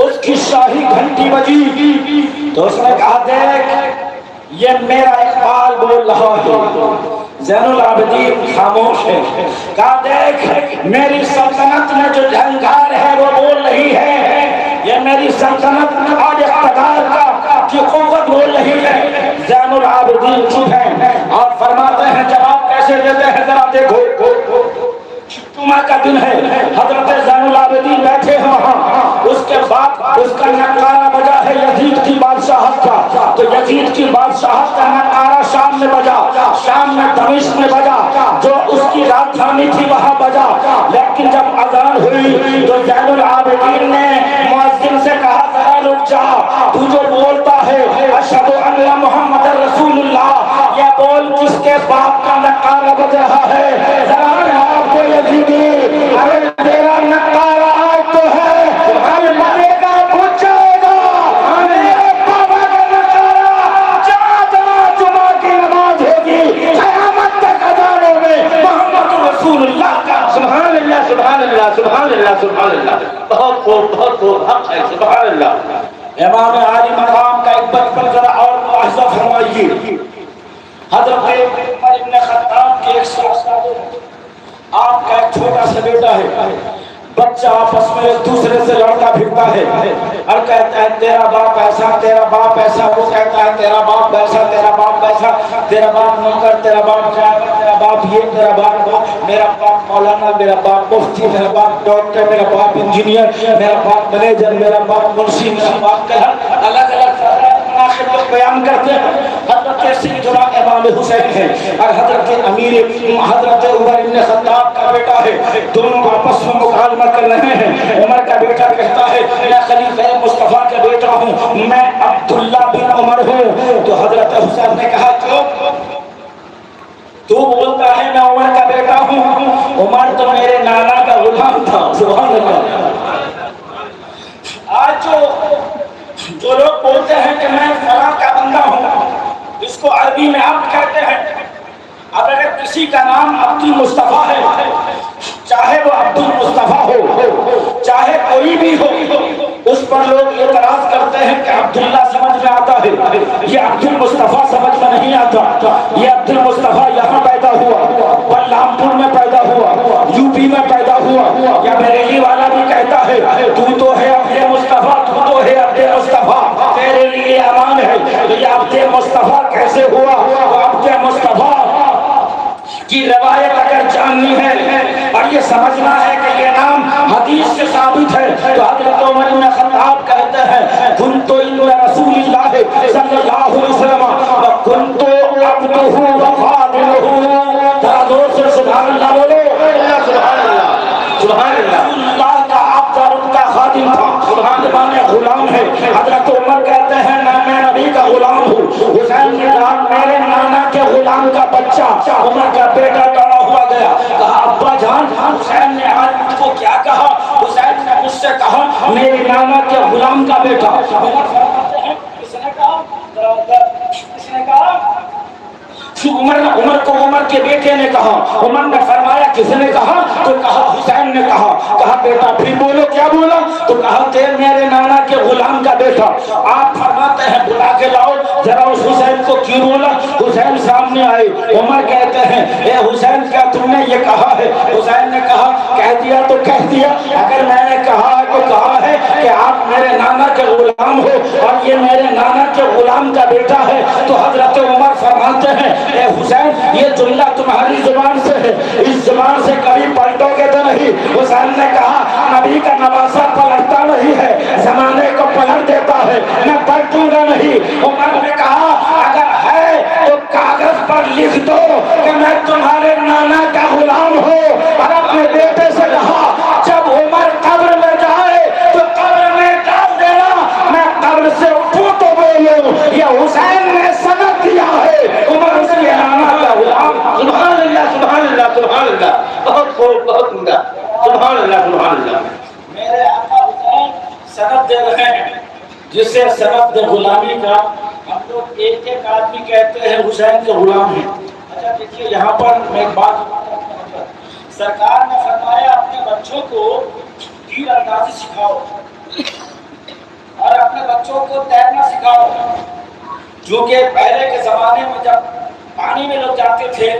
اس کی شاہی گھنٹی بجی تو اس نے کہا دیکھ یہ میرا اقبال بول رہا ہے۔ زین العابدین خاموش ہے، کہا دیکھ میری سلطنت میں جو جھنکار ہے وہ بول رہی ہے، یہ میری سلطنت آج اقتدار کی قوت بول رہی ہے۔ زین العابدین چپ ہیں اور فرماتے ہیں جواب کیسے دیتے ہیں ذرا دیکھو۔ جمعہ کا دن ہے، حضرت زین العابدین بیٹھے ہیں وہاں، اس کے بعد اس کا نقارہ بجا ہے یزید کی بادشاہت کا، تو یزید کی بادشاہت کا نقارہ شام میں بجا، شام میں دمشق میں بجا، جو اس کی راجدھانی تھی وہاں بجا۔ لیکن جب اذان ہوئی تو زین العابدین نے مؤذن سے کہا ذرا رک جا، تو جو بولتا ہے اشہد ان محمد رسول اللہ، یہ بول کس کے باپ کا نقارہ بج رہا ہے؟ ذرا آپ کو یزیدی اگر تیرا نقارہ آج تو ہے ہم مرے گا بھج جائے گا، میرے بابا کا نقارہ جہاں جہاں جمعہ کی نماز ہوگی قیامت تک اذانوں میں محمد رسول اللہ کا۔ سبحان اللہ سبحان اللہ سبحان اللہ سبحان اللہ، بہت خوب بہت خوب، حق ہے، سبحان اللہ۔ امام عالی مقام کا ایک بچپن ذرا اور ملاحظہ فرمائیے، حضرت عمر ابن خطاب کے ایک ساتھ آپ کا ایک چھوٹا سا بیٹا ہے، بچہ آپس میں ایک دوسرے سے لڑتا پھرتا ہے اور کہتا ہے تیرا باپ ایسا، تیرا باپ ایسا، وہ کہتا ہے تیرا باپ ویسا، تیرا باپ ویسا، تیرا باپ نوکر، تیرا باپ ڈرائیور، تیرا باپ یہ، تیرا باپ وہ، میرا باپ مولانا، میرا باپ مفتی، میرا باپ ڈاکٹر، میرا باپ انجینئر، میرا باپ مینیجر، میرا باپ منشی، میرا باپ کلر، الگ الگ مناقب لوگ بیان کرتے ہیں۔ حضرت سیدنا امام حسین ہے اور حضرت حضرت عمر بن خطاب کا بیٹا ہے، دونوں آپس میں مکالمہ کر رہے ہیں۔ عمر کا بیٹا کہتا ہے میں خلیفہ مصطفیٰ کا بیٹا ہوں، میں عبداللہ بن عمر ہوں۔ تو حضرت حسین نے کہا تو بولتا ہے میں عمر کا بیٹا ہوں، عمر تو میرے نانا کا غلام تھا۔ سبحان اللہ۔ آج جو لوگ بولتے ہیں کہ میں فلاں کا بندہ ہوں، اس کو عربی میں عبد کہتے ہیں۔ اب اگر کسی کا نام عبد المصطفیٰ ہے، چاہے وہ عبد المصطفیٰ ہو چاہے کوئی بھی ہو، اس پر لوگ اعتراض کرتے ہیں کہ عبداللہ سمجھ میں آتا ہے، یہ عبد المصطفیٰ سمجھ میں نہیں آتا۔ یہ عبد المصطفیٰ یہاں پیدا ہوا، بلرام پور میں پیدا ہوا، یو پی میں پیدا ہوا، یا بریلی والا بھی کہتا ہے تو ہے عبد مصطفیٰ، تو ہے عبد مصطفیٰ، تیرے لیے امان ہے۔ تو یہ عبد مصطفیٰ کیسے ہوا؟ وہ عبد مصطفیٰ کی روایت اگر جاننی ہے اور یہ سمجھنا ہے کہ یہ نام حدیث سے ثابت ہے، تو حضرت عمر بن خطاب کہتے ہیں کنت عند رسول اللہ صلی اللہ علیہ وسلم وکنت عبدہ وخادمہ۔ ذرا زور سے سبحان اللہ بولو۔ سبحان اللہ، سبحان اللہ۔ اللہ کا عبد اور ان کا خادم تھا، سبحان اللہ، غلام ہے۔ حضرت عمر کہتے ہیں میں نبی کا غلام ہوں۔ حسین نے کہا میرے نانا کے غلام کا بچہ، عمر کا بیٹا ڈرا ہوا گیا، کہا ابا جان حسین نے آج مجھ کو کیا کہا؟ حسین نے مجھ سے کہا میرے نانا کے غلام کا بیٹا۔ عمر فرماتے ہیں کس نے کہا؟ کس نے کہا؟ عمر کو عمر کے بیٹے نے کہا۔ عمر نے فرمایا کس نے کہا؟ تو کہا حسین نے کہا۔ کہا بیٹا پھر بولو، کیا بولا؟ تو کہا تیرے میرے نانا کے غلام کا بیٹا۔ آپ فرماتے ہیں بلا کے لاؤ ذرا اس حسین کو، کیوں بولا؟ حسین سامنے آئے، عمر کہتے ہیں اے حسین کیا تم نے یہ کہا ہے؟ حسین نے کہا کہہ دیا تو کہہ دیا، اگر میں نے کہا تو کہا ہے کہ آپ میرے نانا کے غلام ہو اور یہ میرے نانا کے غلام کا بیٹا ہے۔ تو حضرت عمر فرماتے ہیں اے حسین یہ جملہ تمہاری زبان سے ہے، اس زبان سے کبھی پلٹو گے تو نہیں۔ حسین نے کہا نبی کا نواسہ پلٹتا نہیں ہے، زمانے کو پلٹ دیتا ہے، میں پلٹوں گا نہیں۔ عمر نے کہا اگر ہے تو کاغذ پر لکھ دو کہ میں تمہارے نانا کا غلام ہوں، اور اپنے بیٹے سے کہا جب عمر قبر میں جائے تو قبر میں ڈال دینا، میں قبر سے اٹھوں تو بولوں یہ حسین نے سند دیا ہے عمر اس کے نانا کا غلام۔ سبحان اللہ، سبحان اللہ، سبحان اللہ، بہت خوب، بہت عمدہ، سبحان اللہ، سبحان اللہ۔ میرے آقا حسین سند دے رہے ہیں، جسے سند غلامی کا ہم لوگ ایک ایک آدمی کہتے ہیں حسین کے غلام ہیں۔ اچھا دیکھیے یہاں پر میں ایک بات سرکار نے فرمایا اپنے بچوں کو تیر اندازی سکھاؤ اور اپنے بچوں کو تیرنا سکھاؤ، جو کہ پہلے کے زمانے میں جب پانی میں لوگ جاتے تھے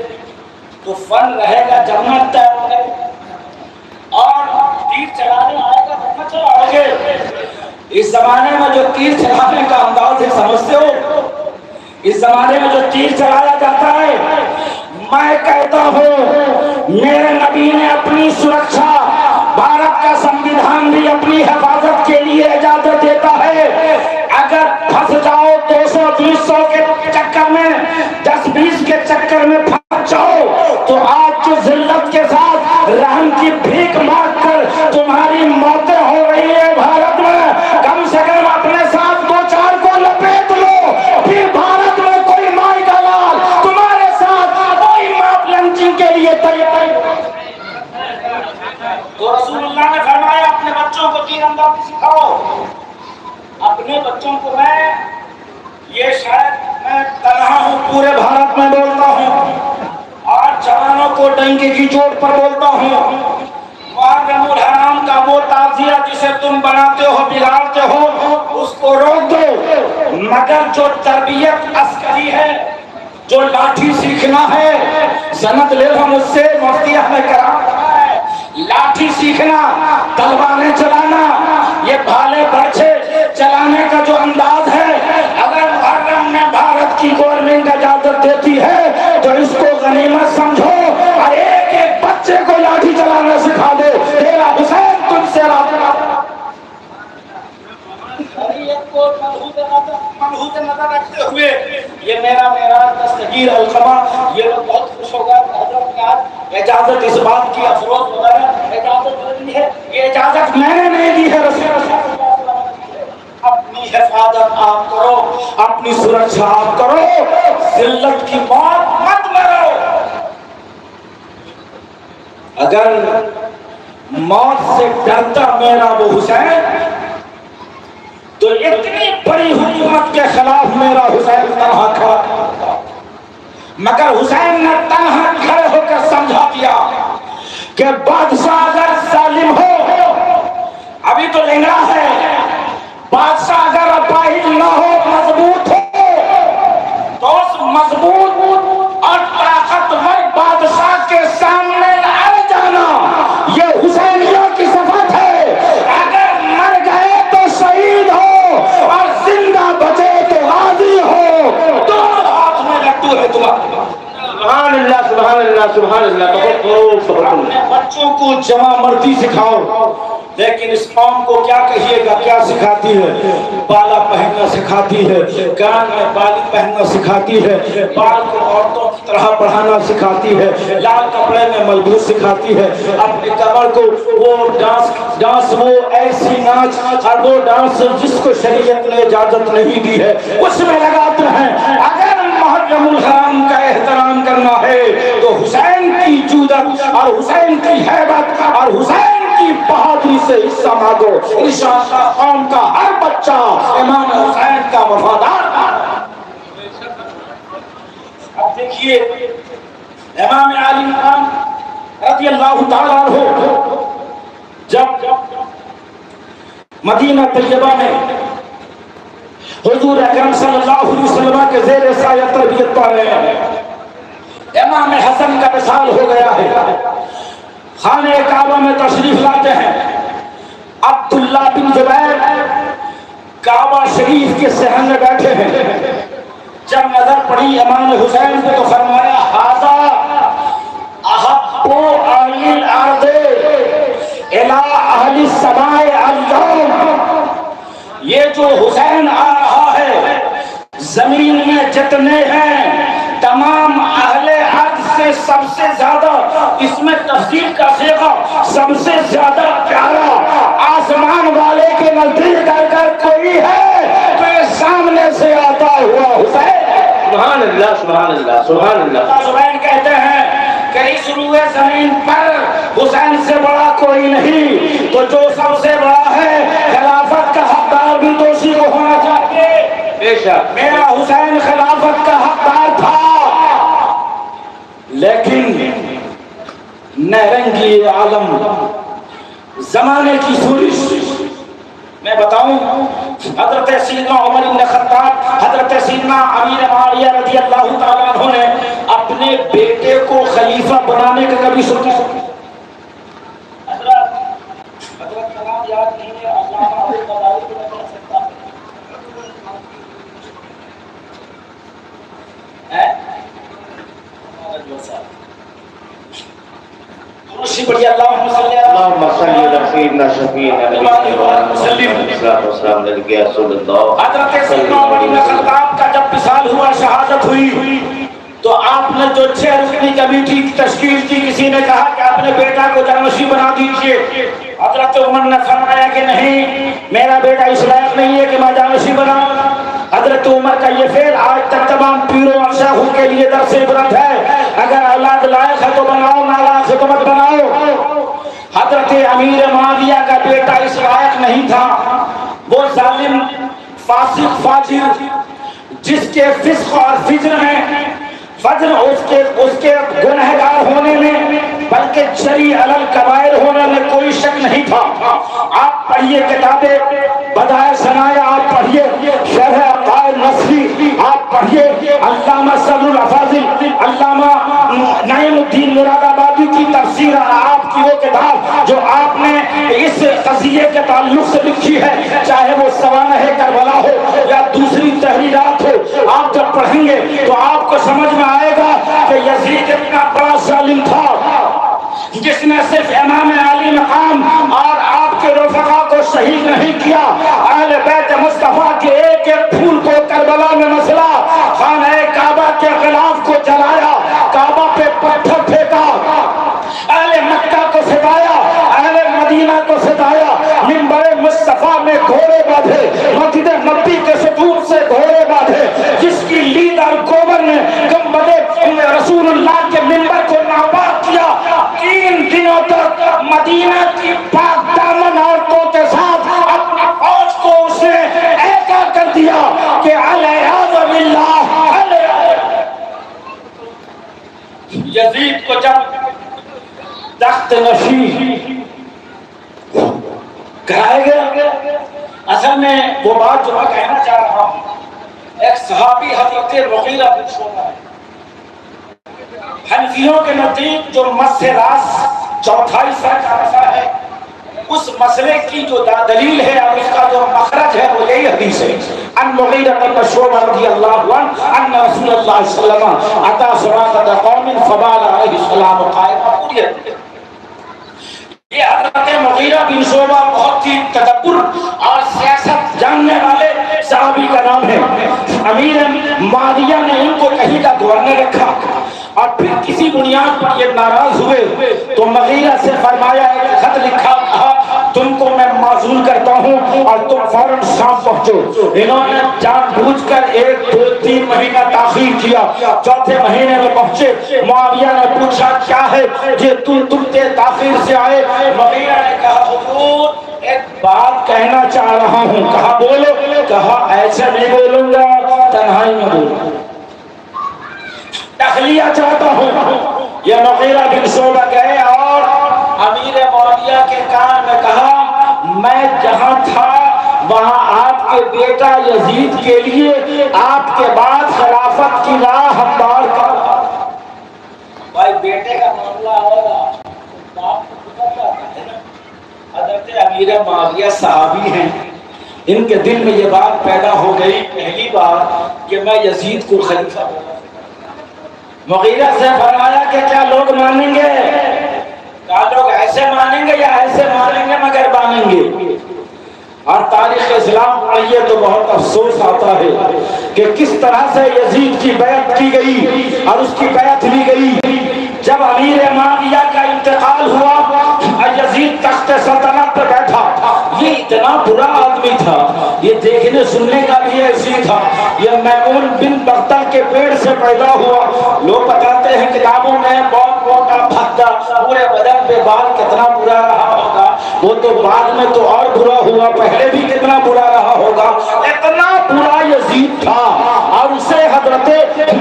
تو فن رہے گا جنت تیرو گے، اور تیر چلانے آئے گا تو چلاؤ گے۔ اس زمانے میں جو تیر چلانے کا انداز ہے سمجھتے ہو؟ اس زمانے میں جو تیر چلایا جاتا ہے، میں کہتا ہوں میرے نبی نے اپنی سرکشا، بھارت کا سنویدھان بھی اپنی حفاظت کے لیے اجازت دیتا ہے، اگر پھنس جاؤ 200-200 کے چکر میں، 10-20 کے چکر میں پھنس جاؤ تو آج جو ذلت کے ساتھ رحم کی بھیک مانگ کر تمہاری موتیں ہو رہی ہے بھارت میں، کم سے کم اپنے ساتھ 2-4 کو لپیٹ لو، پھر بھارت میں کوئی مائی کا لال تمہارے ساتھ کوئی ماپ لنچنگ کے لیے تیار۔ تو رسول اللہ نے فرمایا اپنے بچوں کو تیر اندازی سکھاؤ۔ اپنے بچوں کو میں یہ شاید میں تنہا ہوں پورے بھارت میں بولتا ہوں، اور جوانوں کو ڈنکے کی چوٹ پر بولتا ہوں محرم الحرام کا وہ تعزیہ جسے تم بناتے ہو بگاڑتے ہو اس کو روک دو، مگر جو تربیت عسکری ہے، جو لاٹھی سیکھنا ہے، سند لے لو مجھ سے، مفتی احمد کرام لاٹھی سیکھنا، تلواریں چلانا، یہ بھالے برچھے چلانے کا جو انداز ہے، اگر محرم میں بھارت کی گورنمنٹ اجازت دیتی ہے تو اس کو غنیمت سمجھو اور ایک ایک بچے کو لاٹھی چلانا سکھا دو، تیرا حسین تم سے رابطہ۔ منحوس نظر رکھتے ہوئے یہ میرا معراج دستگیر القمہ، یہ لوگ بہت خوش ہو گئے حضرت نے آج اجازت اس بات کی افروز وغیرہ اجازت دی ہے، یہ اجازت میں نے نہیں دی ہے، رسول اللہ اپنی حفاظت آپ کرو، اپنی سرکشا آپ کرو، ذلت کی موت مت مرو۔ اگر موت سے ڈرتا میرا وہ حسین تو اتنی بڑی حکومت کے خلاف میرا حسین تنہا کھڑا، مگر حسین نے تنہا کھڑے ہو کر سمجھا دیا کہ بادشاہ اگر ظالم ہو، ابھی تو لنگڑا ہے، بادشاہ اگر اپاہج نہ ہو، مضبوط ہو، تو اس مضبوط اور طاقتور بادشاہ کے سامنے آ جانا یہ حسینیوں کی صفت ہے۔ اگر مر گئے تو شہید ہو اور زندہ بچے تو غازی ہو، دونوں ہاتھ میں لڈو ہے تمہارے۔ سبحان اللہ سبحان اللہ سبحان اللہ، بہت خوب سبحان اللہ۔ اپنے بچوں کو جمع مردی سکھاؤ، لیکن اس قوم کو کیا کہیے گا، کیا سکھاتی ہے؟ بالا پہننا سکھاتی ہے، کان میں بالی پہننا سکھاتی ہے، بال کو عورتوں کی طرح بڑھانا سکھاتی ہے، لال کپڑے میں ملبوس سکھاتی ہے، اپنی کمر کو وہ ڈانس وہ ایسی ناچ اور وہ ڈانس جس کو شریعت نے اجازت نہیں دی ہے اس میں لگاتے ہیں۔ اگر محرم الحرام کا احترام کرنا ہے تو حسین کی جودت اور حسین کی ہیبت اور حسین کی بہادری سے حصہ مانگو، انشاءاللہ قوم کا ہر بچہ امام حسین کا وفادار۔ اب دیکھیے امام علی مقام رضی اللہ تعالیٰ عنہ جب مدینہ طیبہ میں حضور اکرم صلی اللہ علیہ وسلم کے زیر سایہ تربیت پا رہے ہیں، امام حسن کا وصال ہو گیا ہے، خانہ کعبہ میں تشریف لاتے ہیں، عبداللہ بن زبیر کعبہ شریف کے صحن میں بیٹھے ہیں، جب نظر پڑی امام حسین کو تو فرمایا ھذا احب اہل الارض الی اہل السماء اليوم، یہ جو حسین آ رہا ہے زمین میں جتنے ہیں تمام اہل ارض سے سب سے زیادہ، اس میں تفصیل کا صیغہ سب سے زیادہ پیارا آسمان والے کے نزدیک اگر کوئی ہے تو یہ سامنے سے آتا ہوا حسین۔ سبحان اللہ سبحان اللہ سبحان اللہ۔ حسین کہتے ہیں کہ اس روئے زمین پر حسین سے بڑا کوئی نہیں، تو جو سب سے بڑا ہے خلافت کا حقدار بھی تو اسی کو ہونا چاہیے۔ بے شک میرا حسین خلافت کا حقدار تھا، لیکن نہرنگی عالم زمانے کی سوزش میں بتاؤں، حضرت سیدنا عمر بن خطاب، حضرت سیدنا امیر معاویہ رضی اللہ تعالیٰ عنہ نے اپنے بیٹے کو خلیفہ بنانے کا کبھی سوچا؟ حضرت کا نام یاد نہیں ہے، علامہ ابو البدائی کو میں کہہ سکتا ہوں درشی بڑی اللہم صلی علی سیدنا شفیعنا نبی رسول اللہ۔ حضرت سیدنا عمر بن خطاب کا جب وصال ہوا، شہادت ہوئی، تو آپ نے جو 6 رکنی کمیٹی کی تشکیل کی، کسی نے کہا کہ اپنے بیٹا کو جانشین بنا دیجئے، حضرت عمر نے فرمایا کہ نہیں، میرا بیٹا اس لائق نہیں ہے کہ میں جانشین بناؤں۔ حضرت عمر کا یہ فعل آج تک تمام پیروں اور شیخوں کے لیے درس عبرت ہے، اگر اولاد لائق ہے تو بناؤ، نالائق ہے تو مت بناؤ۔ حضرت امیر معاویہ کا بیٹا اس لائق نہیں تھا، وہ ظالم فاسق فاجر جس کے فسق اور فجر میں فجر اس کے گنہگار ہونے میں بلکہ جری علل کبائر ہونے میں کوئی شک نہیں تھا۔ آپ پڑھیے کتابیں بدائع ثنایا، آپ پڑھیے شرح عقائد نصفی، آپ پڑھیے علامہ صدر الافاضل علامہ نعیم الدین مراد آبادی کی تفسیر آپ کی وہ کتاب جو آپ نے اس قضیے کے تعلق سے لکھی ہے، چاہے وہ سوانح کربلا ہو یا دوسری تحریرات ہو، آپ جب پڑھیں گے تو آپ کو سمجھ میں آئے گا کہ یزید اتنا بڑا ظالم تھا جس نے صرف امام علی مقام اور آپ کے رفقا کو شہید نہیں کیا، اہل بیت مصطفیٰ کے ایک ایک پھول کو کربلا میں مسلا، خانہ کعبہ کے غلاف کو جلایا، کعبہ پہ پتھر پھینکا، اہل مکہ کو ستایا، اہل مدینہ کو ستایا، منبر مصطفیٰ میں گھوڑے باندھے، مسجد نبی کے ستون سے گھوڑے باندھے، جس کی لید اور گوبر نے گنبد رسول اللہ کے منبر کو ناپاک کیا، 3 دنوں تک مدینہ کی پاک دامن عورتوں کے ساتھ اپنی فوج کو اس نے ایسا کر دیا کہ علیہ باللہ یزید کو جب تخت نشین کرائے گئے، اصل میں وہ بات جو میں کہنا چاہ رہا ہوں، ایک صحابی حضرت مغیرہ بن شعبہ، حنفیوں کے نزدیک جو مس راس چوتھائی سر کا مسئلہ ہے، اس مسئلے کی جو دلیل ہے اور اس کا جو مخرج ہے وہ یہی حدیث ہے، ان مغیرہ بن شعبہ رضی اللہ عنہ ان رسول اللہ صلی اللہ علیہ وسلم اتا سراۃ قوم فبال علیہ السلام قائما پوریت۔ یہ حضرت مغیرہ بن شعبہ بہت ہی تدبر اور سیاست جاننے والے صحابی کا نام ہے۔ امیر معاویہ نے ان کو کہیں کا گورنر رکھا اور پھر کسی بنیاد پر یہ ناراض ہوئے تو مغیرہ سے فرمایا، ایک خط لکھا، کہا تم کو میں معزول کرتا ہوں اور تم فوراً شام پہنچو۔ انہوں نے جان بوجھ کر 1 2 3 مہینہ تاخیر کیا، چوتھے مہینے میں پہنچے۔ معاویہ نے پوچھا کیا ہے یہ تم تاخیر سے آئے؟ مغیرہ نے کہا حضور ایک بات کہنا چاہ رہا ہوں۔ کہا بولو۔ کہا ایسا نہیں بولوں گا، تنہائی میں بولوں، تخلیہ چاہتا ہوں۔ یہ مغیرہ بن شعبہ گئے اور امیر معاویہ کے کان میں کہا میں جہاں تھا وہاں آپ کے بیٹا یزید کے لیے آپ کے بعد خلافت کی راہ ہموار کر رہا۔ بھائی بیٹے کا معاملہ ہوگا باپ کو گزر جاتا ہے نا۔ حضرت امیر معاویہ صحابی ہیں، ان کے دل میں یہ بات پیدا ہو گئی پہلی بار کہ میں یزید کو خلیفہ بنا۔ مغیرہ سے فرمایا کہ کیا لوگ مانیں گے؟ کیا لوگ ایسے مانیں گے یا ایسے مانیں گے مگر مانیں گے؟ اور تاریخ اسلام پڑھیے تو بہت افسوس آتا ہے کہ کس طرح سے یزید کی بیعت کی گئی اور اس کی بیعت لی گئی۔ جب امیر معاویہ کا انتقال ہوا اور یزید تخت سلطنت پر بیٹھا، یہ اتنا برا آدمی تھا، یہ دیکھنے سننے کا بھی ایسی تھا، یہ میمون بن بختر کے پیڑ سے پیدا ہوا۔ لوگ بتاتے ہیں کتابوں میں بہت موٹا بھدا، پورے بدن پہ بال، کتنا برا رہا ہوگا وہ تو بعد میں تو اور برا ہوا، پہلے بھی کتنا برا رہا ہوگا، اتنا برا یزید تھا۔ اور اسے حضرت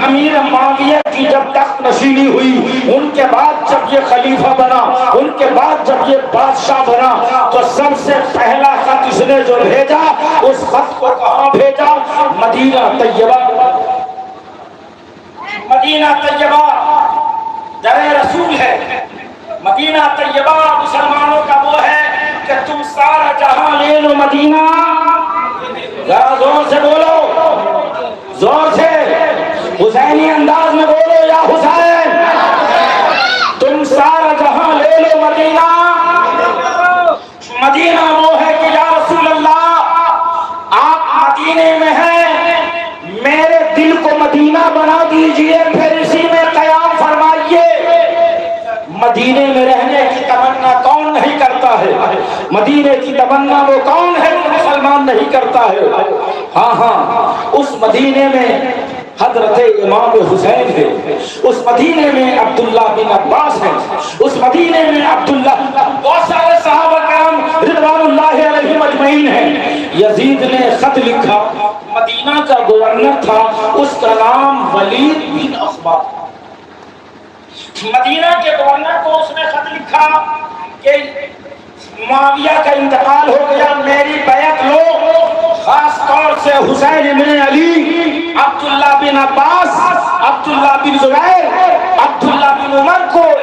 امیر معاویہ کی جب تخت نشینی ہوئی، ان کے بعد جب یہ خلیفہ بنا، ان کے بعد جب یہ بادشاہ بنا، تو سب سے پہلا خط اس نے جو بھیجا، اس خط کو کہاں بھیجا؟ مدینہ طیبہ۔ مدینہ طیبہ در رسول ہے۔ مدینہ طیبہ مسلمانوں کا وہ ہے کہ تم سارا جہاں لے لو، مدینہ، ذرا زور سے بولو، زور سے حسینی انداز میں بولو، یا حسین تم سارا جہاں لے لو، مدینہ۔ مدینہ وہ ہے کہ یا رسول اللہ آپ مدینے میں ہیں، میرے دل کو مدینہ بنا دیجئے، پھر اسی میں قیام فرمائیے۔ مدینے میں رہنے کی تمنا کون نہیں کرتا ہے؟ مدینے کی تمنا وہ کون ہے جو مسلمان نہیں کرتا ہے؟ ہاں ہاں، اس مدینے میں حضرت امام حسین ہے، اس مدینے میں عبداللہ بن عباس ہے، اس مدینے میں عبداللہ، بہت سارے صحابہ کرام رضوان اللہ علیہم اجمعین ہیں۔ یزید نے خط لکھا، مدینہ کا گورنر تھا، اس کا نام ولید بن عقبہ۔ مدینہ کے گورنر کو اس نے خط لکھا کہ معاویہ کا انتقال ہو گیا، میری بیعت لو، خاص طور سے حسین بن علی، عبداللہ بن عباس، عبداللہ بن زبیر، عبداللہ بن عمر کو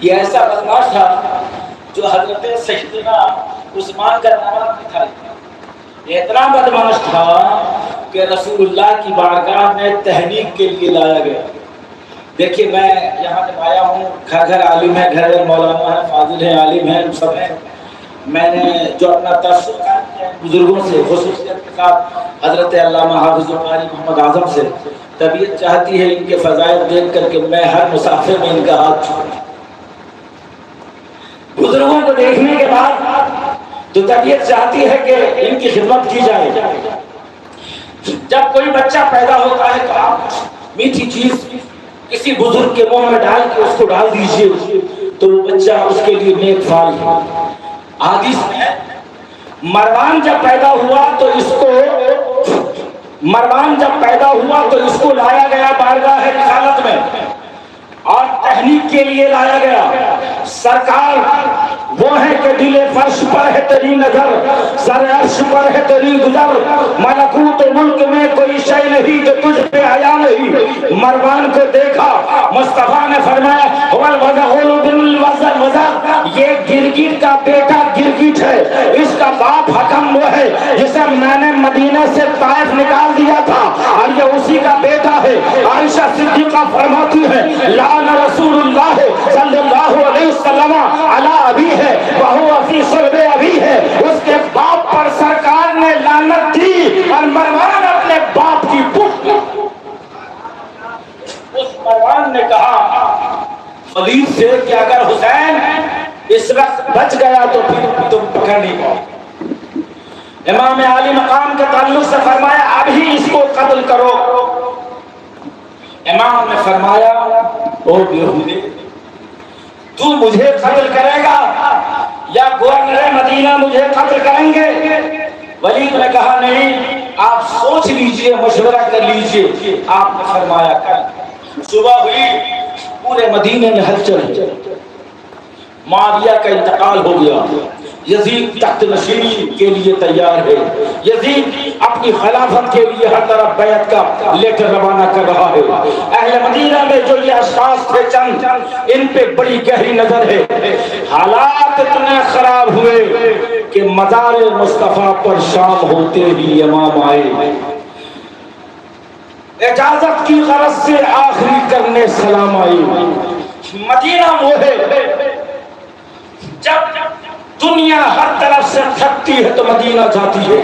یہ ایسا بدماش تھا جو حضرت سیدنا عثمان کا نام بھی تھا. یہ اتنا بدماش تھا کہ رسول اللہ کی بارگاہ میں تحریک کے لیے لایا گیا. دیکھیے میں یہاں جب آیا ہوں گھر گھر عالم ہے, گھر گھر مولانا ہے, فاضل ہیں, عالم ہیں, سب ہیں. میں نے جو اپنا تاثر قائم کیا بزرگوں سے, خصوصیت کے ساتھ حضرت علامہ حافظ القاری محمد اعظم سے, طبیعت چاہتی ہے ان کے فضائل دیکھ کر کے میں ہر مسافر میں ان کا ہاتھ چھوڑوں. بزرگوں کو دیکھنے کے بعد تو طبیعت چاہتی ہے کہ ان کی خدمت کی جائے. جب کوئی بچہ پیدا ہوتا ہے تو آپ میٹھی چیز کسی بزرگ کے منہ میں ڈال کے اس کو ڈال دیجئے تو وہ بچہ اس کے لیے نیک فال ہے. حدیث میں مروان جب پیدا ہوا تو اس کو لایا گیا بارگاہ رسالت میں اور تحریک کے لیے لایا گیا. سرکار وہ ہے کہ دل فرش پر ہے تیری نظر, سر عرش پر ہے تیری گزر, ملکوت ملک میں کوئی شے نہیں جو تجھ پہ آیا نہیں. مروان کو دیکھا, مصطفیٰ نے فرمایا یہ گرگٹ کا بیٹا گرگٹ ہے, اس کا باپ حکم وہ ہے جسے میں نے مدینہ سے طائف نکال دیا تھا اور یہ اسی کا بیٹا ہے. عائشہ صدیقہ فرماتی ہے لعن رسول اللہ صلی اللہ علیہ وسلم علی ابی ہے وہو فی صلب ابی ہے. اس کے باپ پر سرکار نے لعنت دی اور مروان اپنے باپ کی پشت. اس مروان نے کہا خلیل سے کہ اگر حسین اس وقت بچ گیا تو پھر تم پکڑ نہیں پاؤ. امام عالی مقام کے تعلق سے فرمایا ابھی اس کو قتل کرو. امام نے فرمایا او بیہودے, تو مجھے قتل کرے گا یا گورنر مدینہ مجھے قتل کریں گے؟ ولید نے کہا نہیں, آپ سوچ لیجئے, مشورہ کر لیجئے. آپ نے فرمایا کر. صبح ہوئی, پورے مدینے میں ہلچل, معاویہ کا انتقال ہو گیا. یزید تخت نشینی کے لیے تیار ہے. یزید اپنی خلافت کے لیے ہر طرف بیعت کا لیٹر روانہ کر رہا ہے. اہل مدینہ میں جو یہ اشخاص تھے چند, ان پہ بڑی گہری نظر ہے. حالات اتنے خراب ہوئے کہ مزار مصطفیٰ پر شام ہوتے ہی امام آئے. اجازت کی غرض سے آخری کرنے سلام آئی. مدینہ وہ ہے جب دنیا ہر طرف سے تھکتی ہے تو مدینہ جاتی ہے.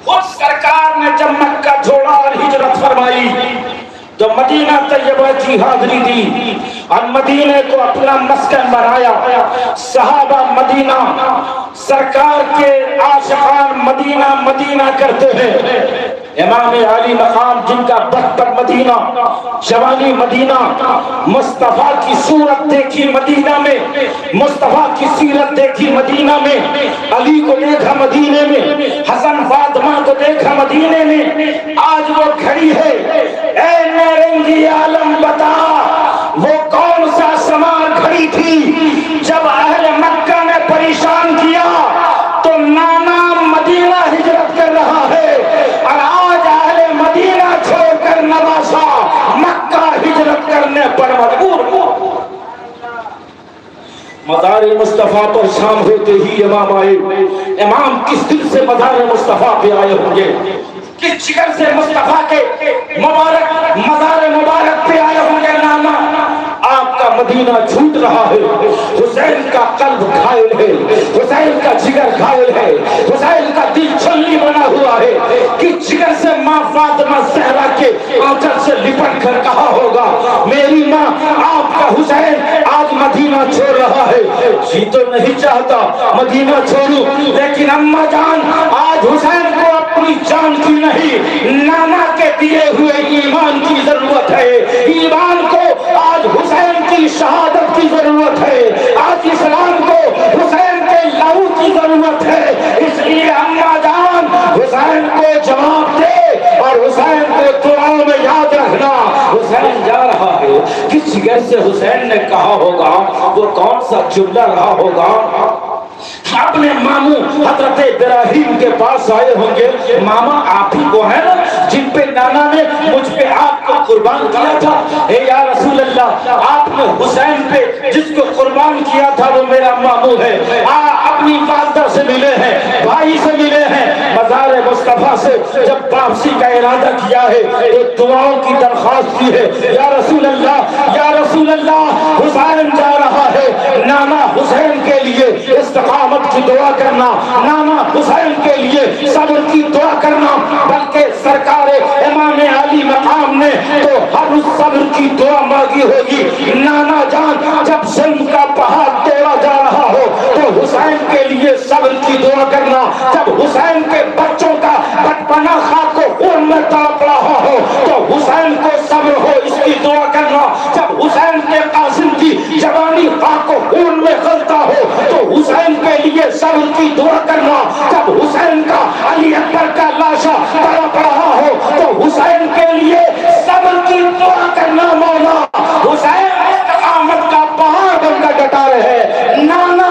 خود سرکار نے جب مکہ چھوڑا اور ہجرت فرمائی تو مدینہ طیبہ کی حاضری دی اور مدینے کو اپنا مسکن بنایا. صحابہ مدینہ, سرکار کے عاشقان مدینہ مدینہ کرتے ہیں. امام عالی مقام جن کا بچپن مدینہ, جوانی مدینہ, مصطفیٰ کی صورت دیکھی مدینہ میں, مصطفیٰ کی سیرت دیکھی مدینہ میں, علی کو دیکھا مدینے میں, حسن فاطمہ کو دیکھا مدینے میں. آج وہ کھڑی ہے, اے نارنگی عالم بتا وہ کون سا سمان کھڑی تھی جب اہل مکہ نے پریشان کیا تو نانا مدینہ ہجرت کر رہا ہے اور آج اہل مدینہ چھوڑ کر نواسا مکہ ہجرت کرنے پر مجبور. مزار مصطفیٰ پر شام ہوتے ہی امام آئے. امام کس دل سے مزار مصطفیٰ پہ آئے ہوں گے, کس جگر سے مصطفیٰ کے مبارک مزار مبارک پہ آئے ہوں گے. نانا آپ کا مدینہ جھوٹ رہا ہے, حسین کا قلب گھائل ہے, حسین کا جگر گھائل ہے, حسین کا دل چھلنی بنا ہوا ہے. کس جگر سے ماں فاطمہ زہرا کے آنچل سے لپٹ کر کہا ہوگا میری ماں آپ کا حسین آج مدینہ چھوڑ رہا ہے. جی تو نہیں چاہتا مدینہ چھوڑوں, لیکن اماں جان آج حسین کو اپنی جان کی نہیں نانا کے دیے ہوئے ایمان کی ضرورت ہے. ایمان کو آج حسین کی شہادت کی ضرورت ہے, آج اسلام کو حسین کے لہو کی ضرورت ہے. اس لیے اماں جان حسین کو جواب دے اور حسین کو دعاؤں میں یاد رکھنا. حسین جا رہا ہے, کس جگہ سے حسین نے کہا ہوگا, وہ کون سا جملہ رہا ہوگا, اپنے ماموں حضرت ابراہیم کے پاس آئے ہوں گے، ماما آپ ہی کو ہے نا جن پہ نانا نے مجھ پہ آپ کو قربان کیا تھا؟ اے یا رسول اللہ، آپ نے حسین پہ جس کو قربان کیا تھا وہ میرا ماموں ہے، اپنی والدہ سے ملے ہیں، بھائی سے ملے ہیں، مزار مصطفیٰ سے جب واپسی کا ارادہ کیا ہے، ایک دعاؤں کی درخواست کی ہے، یا رسول اللہ، یا رسول اللہ، حسین جا رہا ہے، نانا حسین کے لیے استقامت کی دعا کرنا، نانا حسین کے لیے صبر کی دعا کرنا، بلکہ سرکار امام علی مقام نے تو ہر اس صبر کی دعا مانگی ہوگی۔ نانا جان جب ظلم کا پہاڑ توڑا جا رہا ہو تو حسین کے لیے صبر کی دعا کرنا، جب حسین کے بچوں کا بچپنا خاک کو خون میں تڑپ رہا ہو تو حسین کو صبر ہو اس کی دعا کرنا، جب حسین کے قاسم کی جوانی خاک کو خون میں غلطہ ہو تو حسین کے لیے صبر کی دعا کرنا، جب حسین کا علی اکبر کا لاشا تڑپ رہا ہو تو حسین کے لیے صبر کی دعا کرنا۔ مولا حسین استقامت کا پہاڑ بن کر ڈٹا رہے، نانا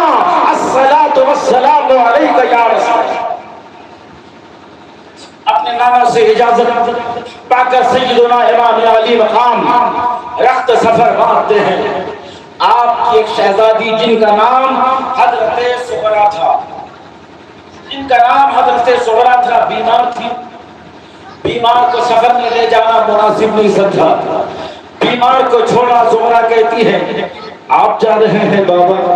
الصلاۃ والسلام علیک یا رسول۔ اپنے نانا سے اجازت پا کر سیدنا امام علی مقام رخت سفر باندھتے ہیں۔ آپ کی ایک شہزادی جن کا نام حضرت سغرا تھا، جن کا نام حضرت سغرا تھا، بیمار تھی، بیمار کو سفر میں لے جانا مناسب نہیں سمجھا، بیمار کو چھوڑا۔ سغرا کہتی ہے آپ جا رہے ہیں بابا،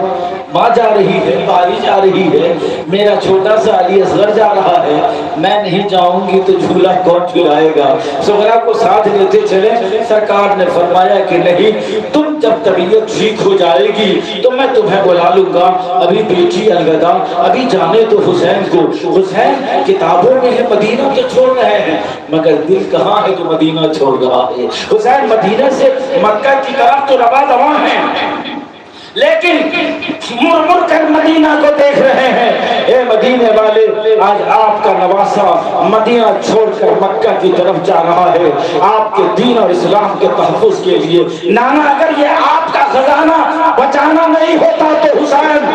ماں جا رہی ہے، بھائی جا رہی ہے، میرا چھوٹا سا علی اصغر جا رہا ہے، میں نہیں جاؤں گی تو جھولا کون جھلائے گا؟ سغرا کو ساتھ لیتے چلے۔ سرکار نے فرمایا کہ نہیں، تم جب طبیعت ٹھیک ہو جائے گی تو میں تمہیں بلا لوں گا، ابھی بیٹی الوداع، ابھی جانے تو حسین کو۔ حسین کتابوں میں ہے مدینہ تو چھوڑ رہے ہیں، مگر دل کہاں ہے جو مدینہ چھوڑ رہا ہے؟ حسین مدینہ سے مکہ کی طرف تو رواں رواں ہیں، لیکن مڑ مڑ کر مدینہ کو دیکھ رہے ہیں۔ اے مدینے والے، آج آپ کا نواسا مدینہ چھوڑ کر مکہ کی طرف جا رہا ہے آپ کے دین اور اسلام کے تحفظ کے لیے۔ نانا اگر یہ آپ کا خزانہ بچانا نہیں ہوتا تو حسین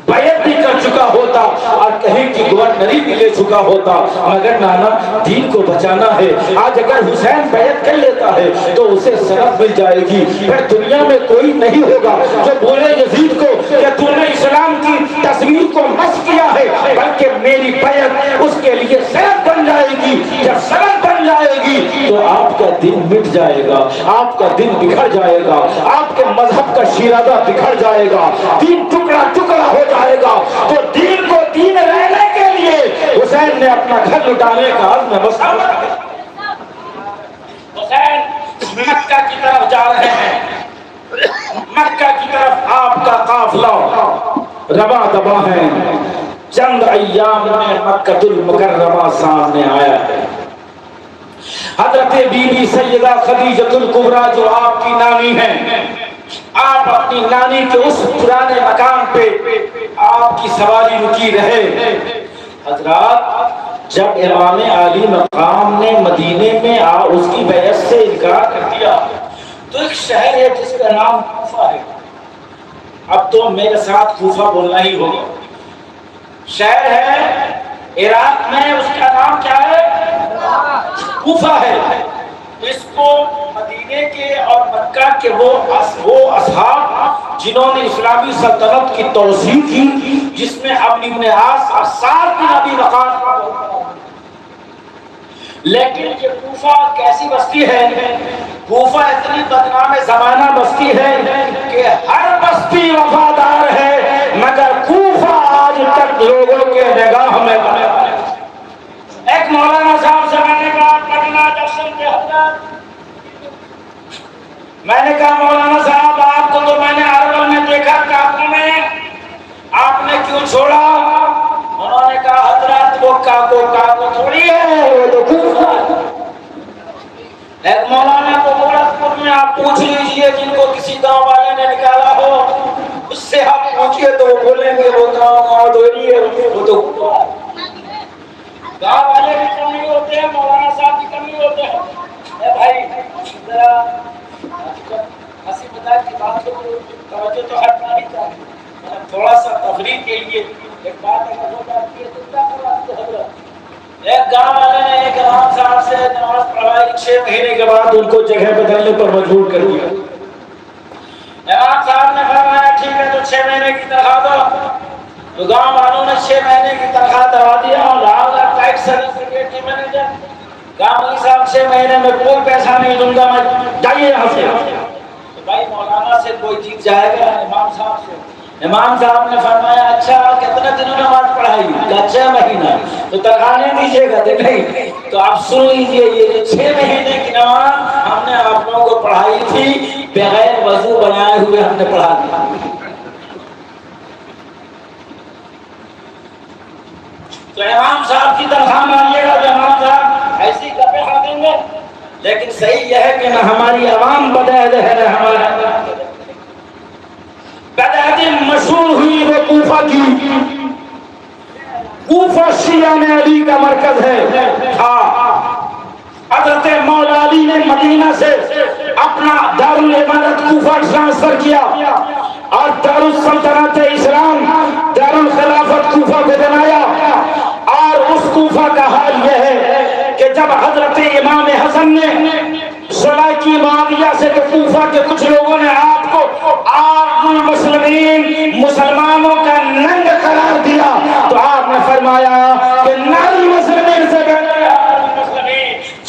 بیعت بھی کر چکا ہوتا اور کہیں کی گورنری بھی لے چکا ہوتا، مگر نانا دین کو بچانا ہے۔ آج اگر حسین بیعت کر لیتا ہے تو اسے سند مل جائے گی، پھر دنیا میں کوئی نہیں ہوگا جو بولے یزید کو کہ تو نے اسلام کی تصویر کو مس کیا ہے، بلکہ میری بیعت اس کے لیے سند بن جائے گی۔ جب سند بن جائے گی تو آپ کا دین مٹ جائے گا، آپ کا دین بکھر جائے گا، آپ کے مذہب کا شیرازہ بکھر جائے گا، دین ٹکڑا ٹکڑا ہو جائے گا۔ تو دین کو دین رہنے کے لیے حسین نے اپنا گھر لٹانے کا عزم بسا۔ حسین مکہ کی طرف جا رہے ہیں، مکہ کی طرف آپ کا قافلہ رواں دواں ہے۔ چند ایام میں مکہ المکرمہ سامنے آیا ہے۔ حضرت بی بی سیدہ خدیجہ الکبریٰ جو آپ کی نانی ہیں، آپ اپنی نانی کے اس پرانے مقام پہ آپ کی سواری رکی رہے۔ حضرات، جب امام علی مقام نے مدینے میں اس کی بیعت سے انکار کر دیا تو ایک شہر ہے جس کا نام کوفہ ہے۔ اب تو میرے ساتھ کوفہ بولنا ہی ہوگا۔ شہر ہے عراق میں، اس کا نام کیا ہے؟ کوفہ ہے۔ اس کو مدینے کے اور مکہ کے وہ اصحاب جنہوں نے اسلامی سلطنت کی توسیع کی، جس میں عمرو بن عاص اور سعد بن ابی وقاص۔ لیکن یہ کوفہ کیسی بستی ہے؟ کوفہ اتنی بدنام زمانہ بستی ہے کہ ہر بستی وفادار ہے، مگر کوفہ آج تک لوگوں کے نگاہ میں ایک مولانا صاحب سے میں نے کہا پٹنہ جنکشن پہ حضرت، میں نے کہا مولانا صاحب آپ کو تو میں نے اربل میں دیکھا، کاکو میں، آپ نے کیوں چھوڑا؟ انہوں نے کہا حضرت وہ کاکو تھوڑی ہے، وہ تو کوفہ ہے۔ ایک مولانا کو گورکھپور میں آپ پوچھ لیجئے، جن کو کسی گاؤں والے نے نکالا ہو، اس سے آپ پوچھئے تو وہ بولیں گے وہ گاؤں دھوری ہے، وہ تو کوفہ ہے۔ گاؤں والے بھی کم نہیں ہوتے ہیں، مولانا صاحب بھی کم نہیں ہوتے ہیں۔ اے بھائی ذرا ہنسی مذاق کی بات کو توجہ تو ہٹنا ہی چاہیے۔ تھوڑا سا تفریح کے لیے ایک بات اگر ہو جاتی ہے تو کیا کرواتے حضرت؟ ایک گاؤں والے نے ایک امام صاحب سے نماز پڑھوائی، 6 مہینے کے بعد ان کو جگہ بدلنے پر مجبور کر دیا۔ امام صاحب نے فرمایا ٹھیک ہے تو 6 مہینے کی تنخواہ دو۔ تو گاؤں والوں نے 6 مہینے کی تنخواہ دوا دیا اور ٹیکس سرٹیفکیٹ کے مینیجر گاؤں صاحب 6 مہینے میں کوئی پیسہ نہیں دوں گا، میں جائیے یہاں سے۔ تو بھائی مولانا سے کوئی چیز جائے گا امام صاحب سے؟ امام صاحب نے فرمایا اچھا کتنے دنوں نماز پڑھائی؟ کہا 6 مہینہ۔ تو تنخواہ نہیں دیجیے گا؟ نہیں۔ تو آپ سن لیجیے، یہ جو 6 مہینے کی نماز ہم نے آپ لوگوں کو پڑھائی تھی، بغیر وضو بنائے ہوئے ہم نے پڑھا دی۔ تو امام صاحب کی تنخواہ مانیے گا جو امام صاحب ایسی گپیں کھا دیں گے؟ لیکن صحیح یہ ہے کہ نہ ہماری عوام بدعہد ہے نہ ہمارا بدعہدی مشہور ہوئی وہ کوفہ کی۔ کوفہ شیعہ نے علی کا مرکز ہے۔ حضرت مولا علی نے مدینہ سے اپنا دارالعمارت کوفہ ٹرانسفر کیا اور دارالسلطنت اسلام دارالخلافت کوفہ کو بنایا۔ اور اس کوفہ کا حال یہ ہے کہ جب حضرت امام حسن نے صلح کی معاویہ سے تو کوفہ کے کچھ لوگوں نے آپ کو عارض المسلمین، مسلمانوں کا ننگ قرار دیا، تو آپ نے فرمایا کہ نر مسلمین سے بہتر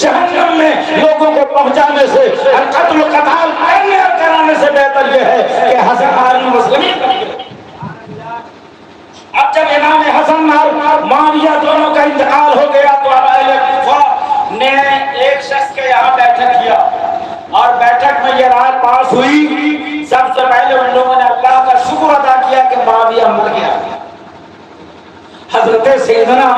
جہنم میں لوگوں کو پہنچانے سے اور قتل و قتال کرنے اور کرانے سے بہتر یہ ہے کہ حسن عارض المسلمین۔ اب جب امام حسن اور معاویہ دونوں کا انتقال ہو گیا تو اب اہل کوفہ نے ایک شخص کے یہاں بیٹھک کیا اور بیٹھک میں یہ رائے پاس ہوئی، سب سے پہلے ان لوگوں نے اللہ کا شکر ادا کیا کہ معاویہ مر گیا۔ حضرت سیدنا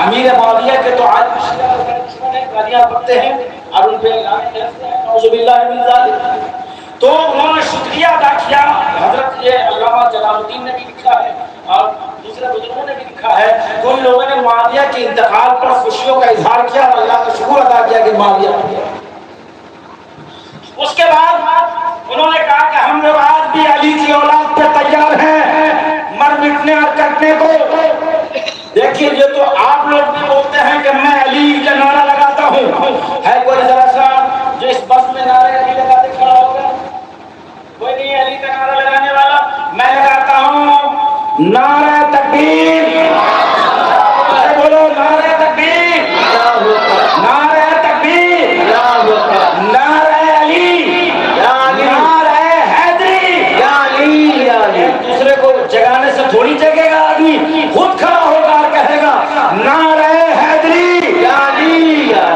امیر معاویہ کے تو آج دشمن ہیں، گالیاں پڑھتے ہیں اور ان پہ لعنت کرتے ہیں، نعوذ باللہ من ذالک۔ تو انہوں نے شکریہ ادا کیا۔ حضرت یہ علامہ جلال الدین نے بھی لکھا ہے اور دوسرے بزرگوں نے بھی لکھا ہے کہ ان لوگوں نے معاویہ کے انتقال پر خوشیوں کا اظہار کیا اور اللہ کا شکر ادا کیا کہ معاویہ مر گیا۔ اس کے بعد انہوں نے کہا کہ ہم لوگ آج بھی علی کی اولاد پہ تیار ہیں مر مٹنے اور کٹنے کو۔ دیکھیے یہ تو آپ لوگ بھی بولتے ہیں کہ میں علی کا نعرہ لگاتا ہوں، ہے کوئی ذرا سا جو اس بس میں نعرے علی لگاتے کھڑا ہوگا؟ کوئی نہیں علی کا نعرہ لگانے والا؟ میں لگاتا ہوں نعرہ تکبیر، بولو نعرہ تکبیر، نعرہ تکبیر، نعرہ علی، نعرہ حیدری۔ ایک دوسرے کو جگانے سے تھوڑی جگے گا آدمی، خود کھڑا ہوگا اور کہے گا نعرہ حیدری۔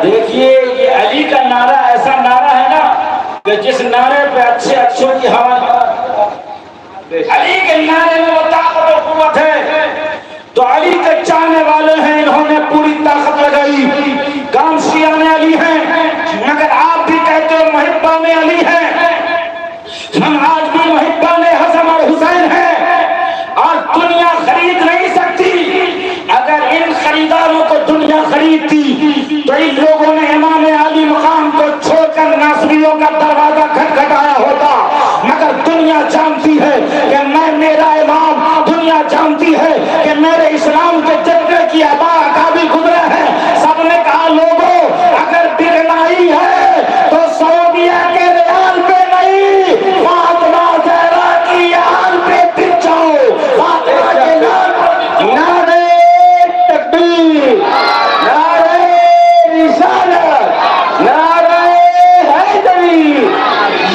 دیکھیے یہ علی کا نعرہ ایسا نعرہ ہے نا کہ جس نعرے پہ اچھے اچھوں کی ہوا، علی کے نعرے میں وہ طاقت و قوت ہے۔ تو علی کے چاہنے والے ہیں، انہوں نے پوری طاقت لگائی۔ کام شیعہ میں علی ہیں مگر آپ بھی کہتے ہو محبان علی ہیں، ہم آج بھی محبان حسن اور حسین ہیں اور دنیا خرید نہیں سکتی۔ اگر ان خریداروں کو دنیا خریدتی تو ان لوگوں نے امام علی مقام کو چھوڑ کر ناصریوں کا دروازہ کھٹکھٹایا ہوتا، مگر دنیا جانتی ہے کہ میں میرا امام، دنیا جانتی ہے کہ میرے اسلام کے جتنے کی ابا اکابر گزرے ہیں، سب نے کہا لوگوں اگر بکنا ہی ہے تو سعودیہ کے ریال پہ نہیں، فاطمہ زہرا کی آل پہ بک جاؤ۔ فاطمہ کے نام نعرہ تکبیر، نعرہ رسالت، نعرہ حیدری،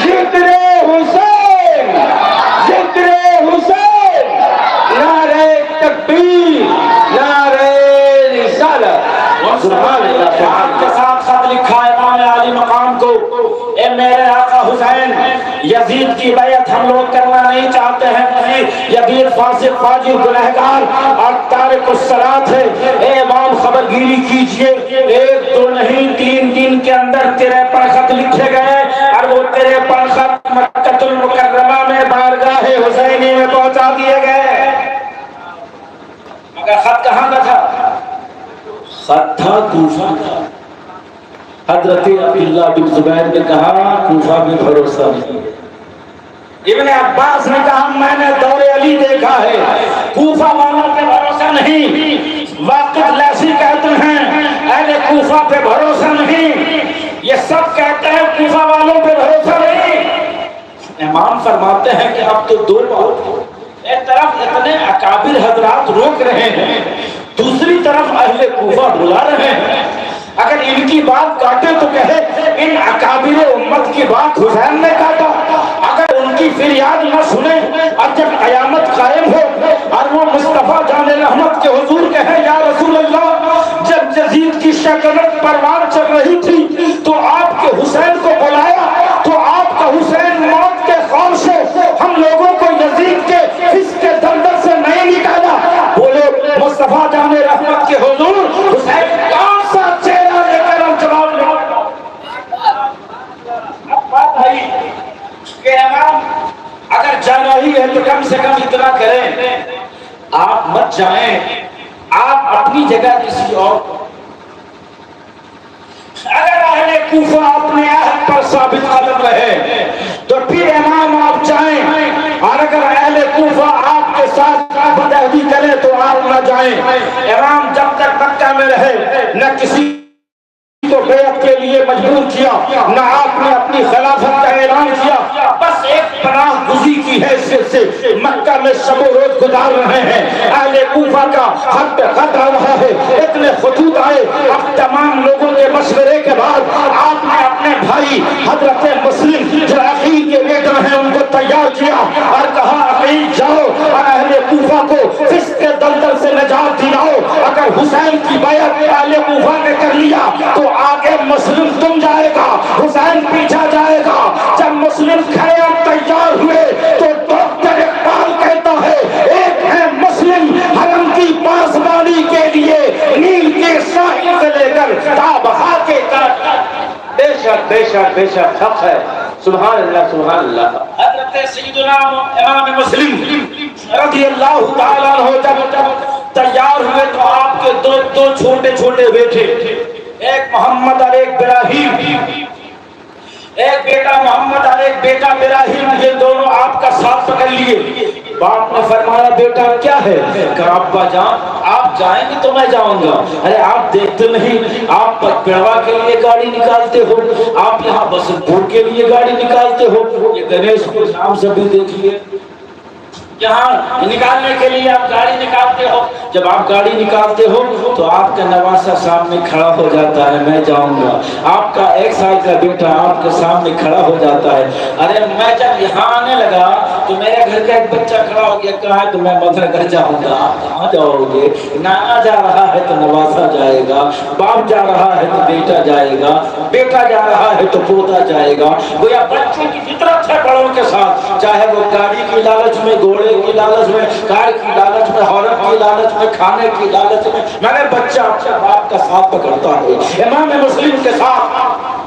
ذکر حسین، ذکر حسین، نعرہ تکبیر، نعرہ رسالت۔ سبحان اللہ۔ کے ساتھ خط لکھا امام علی مقام کو، اے میرے آقا حسین، یزید کی بیعت ہم لوگ کرنا نہیں چاہتے ہیں، یزید فاسق فاجر گنہگار اور تارک الصلاۃ ہے، اے امام خبرگیری کیجئے۔ 1 2 نہیں 3 دن کے اندر 53 خط لکھے گئے اور وہ 53 خط مکہ المکرمہ میں بارگاہ حسینی میں پہنچا دیے گئے۔ مگر خط کہاں کا تھا؟ خط تھا کوفہ کا۔ حضرت عبداللہ بن زبیر نے کہا کوفہ میں بھروسہ نہیں ہے۔ ابن عباس نے کہا میں نے دور علی دیکھا ہے، کوفہ والوں پہ بھروسہ نہیں، واقف لیسی کہتے ہیں اہل کوفہ پہ بھروسہ نہیں، یہ سب کہتے ہیں کوفہ والوں پہ بھروسہ نہیں۔ امام فرماتے ہیں کہ اب تو دو بات، ایک طرف اتنے اکابر حضرات روک رہے ہیں، دوسری طرف اہل کوفہ بلا رہے ہیں، اگر ان کی بات کاٹے تو کہے ان اکابر امت کی بات حسین نے کاٹا، اگر ان کی فریاد نہ سنے اور جب قیامت قائم ہو اور وہ مصطفیٰ جان رحمت کے حضور کہے یا رسول اللہ جب یزید کی شکنت پروان چل رہی تھی تو آپ کے حسین کو بلایا تو آپ کا حسین موت کے خوف سے ہم لوگوں کو یزید کے فسق کے دلدل سے نہیں نکالا، بولے مصطفیٰ جان رحمت کے حضور حسین کون سا چہرہ لے کر ہم جواب لیں؟ اب بات ہے کہ امام اگر جانا ہی ہے تو کم سے کم اتنا کریں، آپ مت جائیں، آپ اپنی جگہ کسی اور کو، اگر اہل کوفہ اپنے عہد پر ثابت قدم رہے تو پھر امام آپ جائیں، اور اگر اہل کوفہ آپ کے ساتھ بدعہدی کرے تو آپ نہ جائیں۔ امام جب تک مکہ میں رہے نہ کسی کو بیعت کے لیے مجبور کیا، نہ آپ نے اپنی خلافت کا اعلان کیا، بس ایک پناہ گزی کی حیثیت سے مکہ میں شب و روز گزار رہے ہیں۔ اہل کوفہ کا خط آ رہا ہے، اتنے خطوط آئے، اب تمام لوگوں کے مشورے کے بعد آپ نے اپنے بھائی حضرت مسلم جو عقیل کے بیٹے ہیں ان کو تیار کیا اور کہا عقیل جاؤ اور اہل کوفہ کو فسق کے دلدل سے نجات دلاؤ، اگر حسین کی بیعت اہل کوفہ نے کر لیا تو آگے مسلم تم جائے گا، حسین پیچھا جائے گا۔ جب مسلم کھڑے اور تیار ہوئے تو ڈاکٹر اقبال کہتا ہے ایک ہے مسلم حرم کی پاسبانی کے لیے نیل کے ساحل سے لے کر تابہا کے تک۔ بے شک بے شک بے شک حق ہے، سبحان اللہ سبحان اللہ۔ حضرت سیدنا امام مسلم رضی اللہ تعالیٰ عنہ جب تیار ہوئے تو آپ کے دو چھوٹے چھوٹے بیٹے، ایک محمد اور ایک ابراہیم، ایک بیٹا محمد اور ایک بیٹا ابراہیم، یہ دونوں آپ کا ساتھ پکڑ لیے۔ باپ نے فرمایا بیٹا کیا ہے؟ کہا ابا جان آپ جائیں گے تو میں جاؤں گا۔ ارے آپ دیکھتے نہیں آپ پیڑوا کے لیے گاڑی نکالتے ہو، آپ یہاں بسنپور کے لیے گاڑی نکالتے ہو، یہ گنیش کو نام سے بھی دیکھیے، یہاں نکالنے کے لیے آپ گاڑی نکالتے ہو، جب آپ گاڑی نکالتے ہو تو آپ کا نواسا سامنے کھڑا ہو جاتا ہے میں جاؤں گا، آپ کا 1 سال کا بیٹا آپ کے سامنے کھڑا ہو جاتا ہے۔ ارے میں جب یہاں آنے لگا تو میرے گھر کا ایک بچہ کھڑا ہو گیا، کہا ہے تو میں مدر گھر جاؤں گا۔ آپ کہاں جاؤ گے؟ نانا جا رہا ہے تو نواسا جائے گا، باپ جا رہا ہے تو بیٹا جائے گا، بیٹا جا رہا ہے تو پوتا جائے گا۔ گویا بچوں کی فطرت ہے بڑوں کے ساتھ، چاہے وہ گاڑی کی لالچ میں، گھوڑے کی لالچ میں، کار کی لالچ میں، عورت کی لالچ میں، کھانے کی لالچ میں، مگر بچہ اپنے باپ کا ساتھ پکڑتا ہے۔ امام مسلم کے ساتھ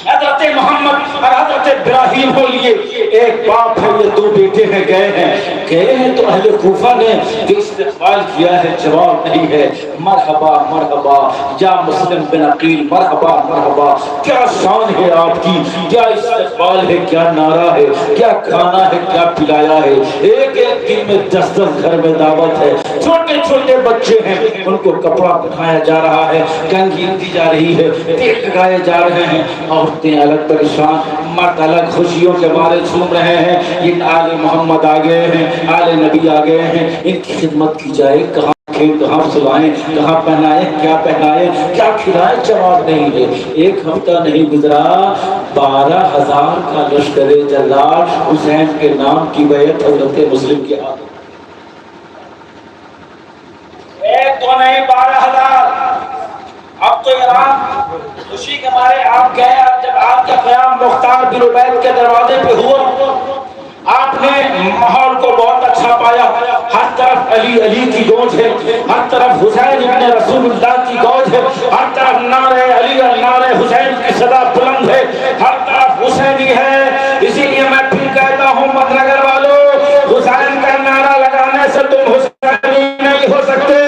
حضرت محمد اور حضرت ابراہیم ہو لیے، ایک باپ ہے یہ 2 بیٹے ہیں، گئے ہیں تو اہل کوفہ نے جو استقبال کیا ہے جواب نہیں ہے، مرحبا مرحبا یا مسلم بن عقیل، مرحبا مرحبا، کیا شان ہے آپ کی، کیا استقبال ہے، کیا نعرہ ہے، کیا کھانا ہے، کیا پلایا ہے۔ ایک ایک دن میں 10 گھر میں دعوت ہے، چھوٹے چھوٹے بچے ہیں ان کو کپڑا پہنایا جا رہا ہے، کنگھی دی جا رہی ہے، تیل لگائے جا رہے ہیں، عورتیں الگ پریشان، مرد الگ خوشیوں کے مارے جھوم رہے ہیں۔ یہ آل محمد آ گئے ہیں، آل نبی آ گئے ہیں، ان کی خدمت کی جائے، کہاں کہاں سلائیں، کہاں پہنائیں، کیا پہنائیں، کیا کھلائیں، جواب نہیں ہے۔ 1 ہفتہ نہیں گزرا 12,000 کا لشکر جلال حسین کے نام کی بیعت حضرت مسلم کے ہاتھ، 1 تو نہیں 12,000۔ اب تو ایران خوشی کے مارے آپ گئے، جب آپ کا قیام مختار بن عبید کے دروازے پہ ہوا، آپ نے ماحول کو بہت اچھا پایا، ہر طرف علی علی کی گونج ہے، ہر طرف حسین ابن رسول اللہ کی گونج ہے، ہر طرف نعرہ علی اور نعرہ حسین کی صدا بلند ہے، ہر طرف حسینی ہے۔ اسی لیے میں پھر کہتا ہوں مت نگر والوں، حسین کا نعرہ لگانے سے تم حسینی نہیں ہو سکتے۔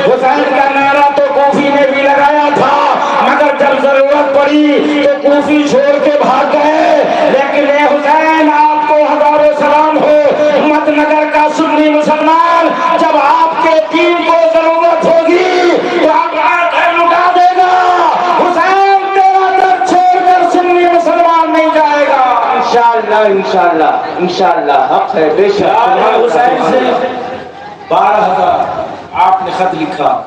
حسین کا نعرہ تو کوفی نے بھی لگایا تھا، مگر جب ضرورت پڑی تو کوفی چھوڑ کے بھاگ گئے، لیکن اے حسین آپ کو ہزاروں سلام ہو، مت نگر کا انشاءاللہ حق ہے بے شک. حسین سے 12,000 آپ نے خط لکھا،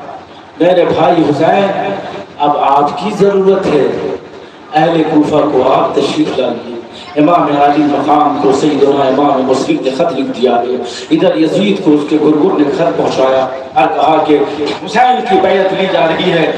میرے بھائی حسین اب آپ کی ضرورت ہے، اہل کوفہ کو آپ تشریف لائیے. امام علی مقام کو سیدنا امام مسلم نے خط لکھ دیا ہے. ادھر یزید کو اس کے گرگر نے خط پہنچایا اور کہا کہ حسین کی بیعت لی جا رہی ہے.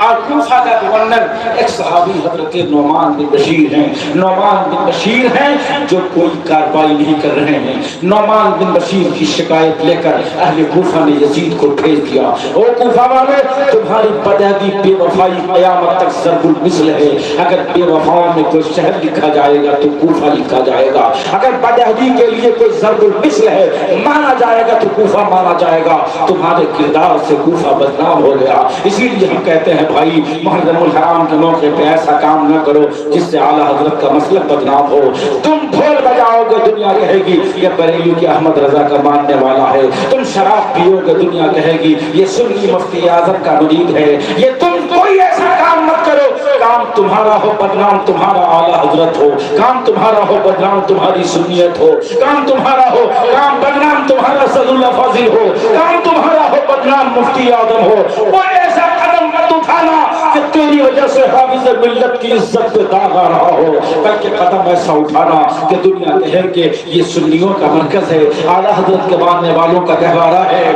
اور کوفہ کا گورنر ایک صحابی حضرت نعمان بن بشیر ہیں. نعمان بن بشیر ہیں جو کوئی کارروائی نہیں کر رہے ہیں. نعمان بن بشیر کی شکایت لے کر اہل کوفہ نے یزید کو بھیج دیا. او کوفہ والے، تمہاری بدعہدی بے وفائی قیامت تک ضرب المثل ہے. اگر بے وفاؤں میں کوئی شہر لکھا جائے گا تو کوفہ لکھا جائے گا. اگر بدعہدی کے لیے کوئی ضرب المثل ہے مانا جائے گا تو کوفہ مانا جائے گا. تمہارے کردار سے کوفہ بدنام ہو گیا. اسی لیے ہم کہتے ہیں بھائی محرم الحرام کے موقع پہ ایسا کام نہ کرو جس سے اعلیٰ حضرت کا مسلک بدنام ہو. تم ڈھول بجاؤ گے دنیا کہے گی یہ بریلی کے احمد رضا کا ماننے والا ہے. تم شراب پیو گے دنیا کہے گی یہ سنی مفتی اعظم کا مرید ہے. یہ تم کوئی ایسا کام مت کرو کام تمہارا ہو بدنام تمہارا اعلیٰ حضرت ہو. کام تمہارا ہو بدنام تمہاری سنیت ہو. کام تمہارا ہو کام بدنام تمہارا صد اللہ فاضل ہو. کام تمہارا ہو بدنام مفتی اعظم ہو. کوئی ایسا قدم مت اٹھانا کہ تیری وجہ سے حافظ ملت کی عزت پہ داغ آ رہا ہو. بلکہ قدم ایسا اٹھانا کہ دنیا کہے کہ یہ سنیوں کا مرکز ہے، اعلیٰ حضرت کے ماننے والوں کا گہوارہ ہے.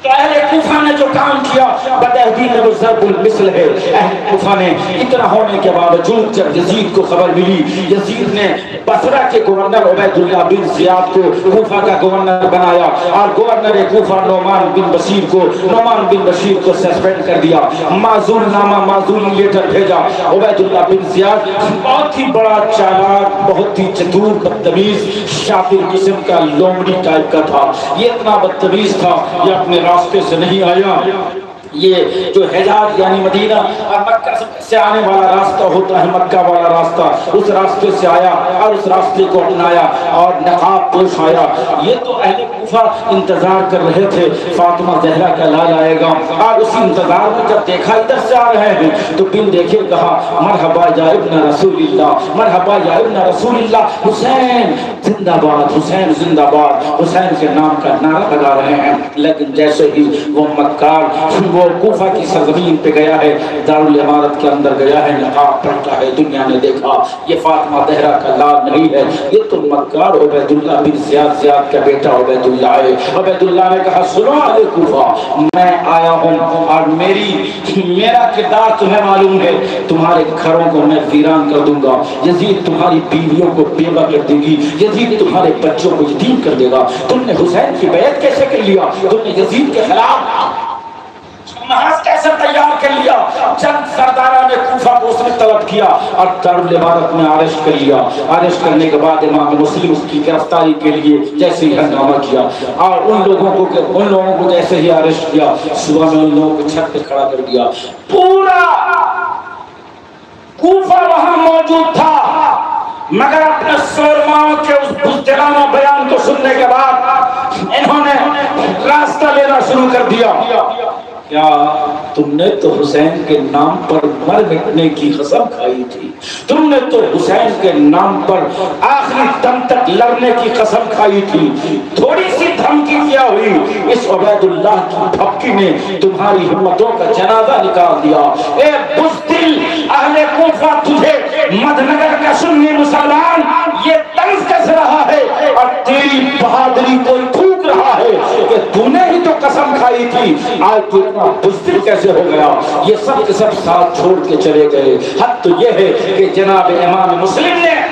تو اہل کوفہ نے جو کام کیا بدعہدی میں وہ ضرب المثل ہے. اہل کوفہ نے اتنا ہونے کے باوجود جب یزید کو خبر ملی، یزید نے بصرہ کے گورنر عبید اللہ بن زیاد کو کوفہ کا گورنر بنایا اور گورنر کوفہ نعمان بن بشیر کو سسپینڈ کر دیا. معزول نامہ معزولی لیٹر بھیجا. عبید اللہ بن زیاد بہت ہی بڑا چالاک، بہت ہی چتور، بدتمیز، شافر قسم کا لومڑی ٹائپ کا تھا. یہ اتنا بدتمیز تھا یہ اپنے راستے سے نہیں آیا. یہ جو حجاز یعنی مدینہ اور مکہ سے آنے والا راستہ ہوتا ہے، مکہ والا راستہ، اس راستے سے آیا اور اس راستے کو اپنایا اور نقاب پوش آیا. یہ تو اہل کوفہ انتظار کر رہے تھے فاطمہ زہرا کا لال آئے گا. اور اسی انتظار میں جب دیکھا ادھر سے آ رہے ہیں تو بن دیکھے کہا مرحبا یا ابن رسول اللہ، مرحبا یا ابن رسول اللہ. حسین زندہ باد، حسین زندہ باد، حسین کے نام کا نعرہ لگا رہے ہیں. لیکن جیسے ہی وہ مکار وہ کوفہ کی سرزمین پہ گیا ہے، دارالامارت کے اندر گیا ہے، نقاب پہنتا ہے، دنیا نے دیکھا یہ فاطمہ زہرا کا لال نہیں ہے، یہ تو مکار عبید اللہ بن زیاد کا بیٹا عبید اللہ ہے. عبید اللہ نے کہا سنو اہل کوفہ، میں آیا ہوں اور میرا کردار تمہیں معلوم ہے. تمہارے گھروں کو میں ویران کر دوں گا، یزید تمہاری بیویوں کو بیوہ کر دے گی، یزید تمہارے بچوں کو یتیم کر دے گا. تم نے حسین کی بیعت کیسے کر لیا؟ تم نے یزید کے خلاف محاذ کیسے تیار کر لیا؟ چند سرداران نے کوفہ کو اس نے طلب کیا اور دارالامارت میں آرسٹ کر لیا. آرسٹ کرنے کے بعد امام مسلم اس کی گرفتاری کے لیے جیسے ہی ہنگامہ کیا اور ان لوگوں کو جیسے ہی آرسٹ کیا صبح میں ان لوگوں کو چھت پہ کھڑا کر دیا. پورا کوفہ وہاں موجود تھا مگر اپنے سورماؤں کے اس بزدلانہ بیان کو سننے کے بعد انہوں نے راستہ لینا شروع کر دیا. کیا تم نے تو حسین کے نام پر مر مٹنے کی قسم کھائی تھی، تم نے تو حسین کے نام پر آخری دم تک لڑنے کی قسم کھائی تھی. تھوڑی سی دھمکی کیا ہوئی اس عبید اللہ کی دھمکی نے تمہاری ہمتوں کا جنازہ نکال دیا. اے بزدل اہل کوفہ، تجھے مدنگر کا سنی مسلمان یہ طنز کس رہا ہے اور تیری بہادری کو تھوک رہا ہے کہ تو نے ہی تو قسم کھائی تھی، آج تو اتنا بزدل کیسے ہو گیا؟ یہ سب کے سب ساتھ چھوڑ کے چلے گئے. حد تو یہ ہے کہ جناب امام مسلم نے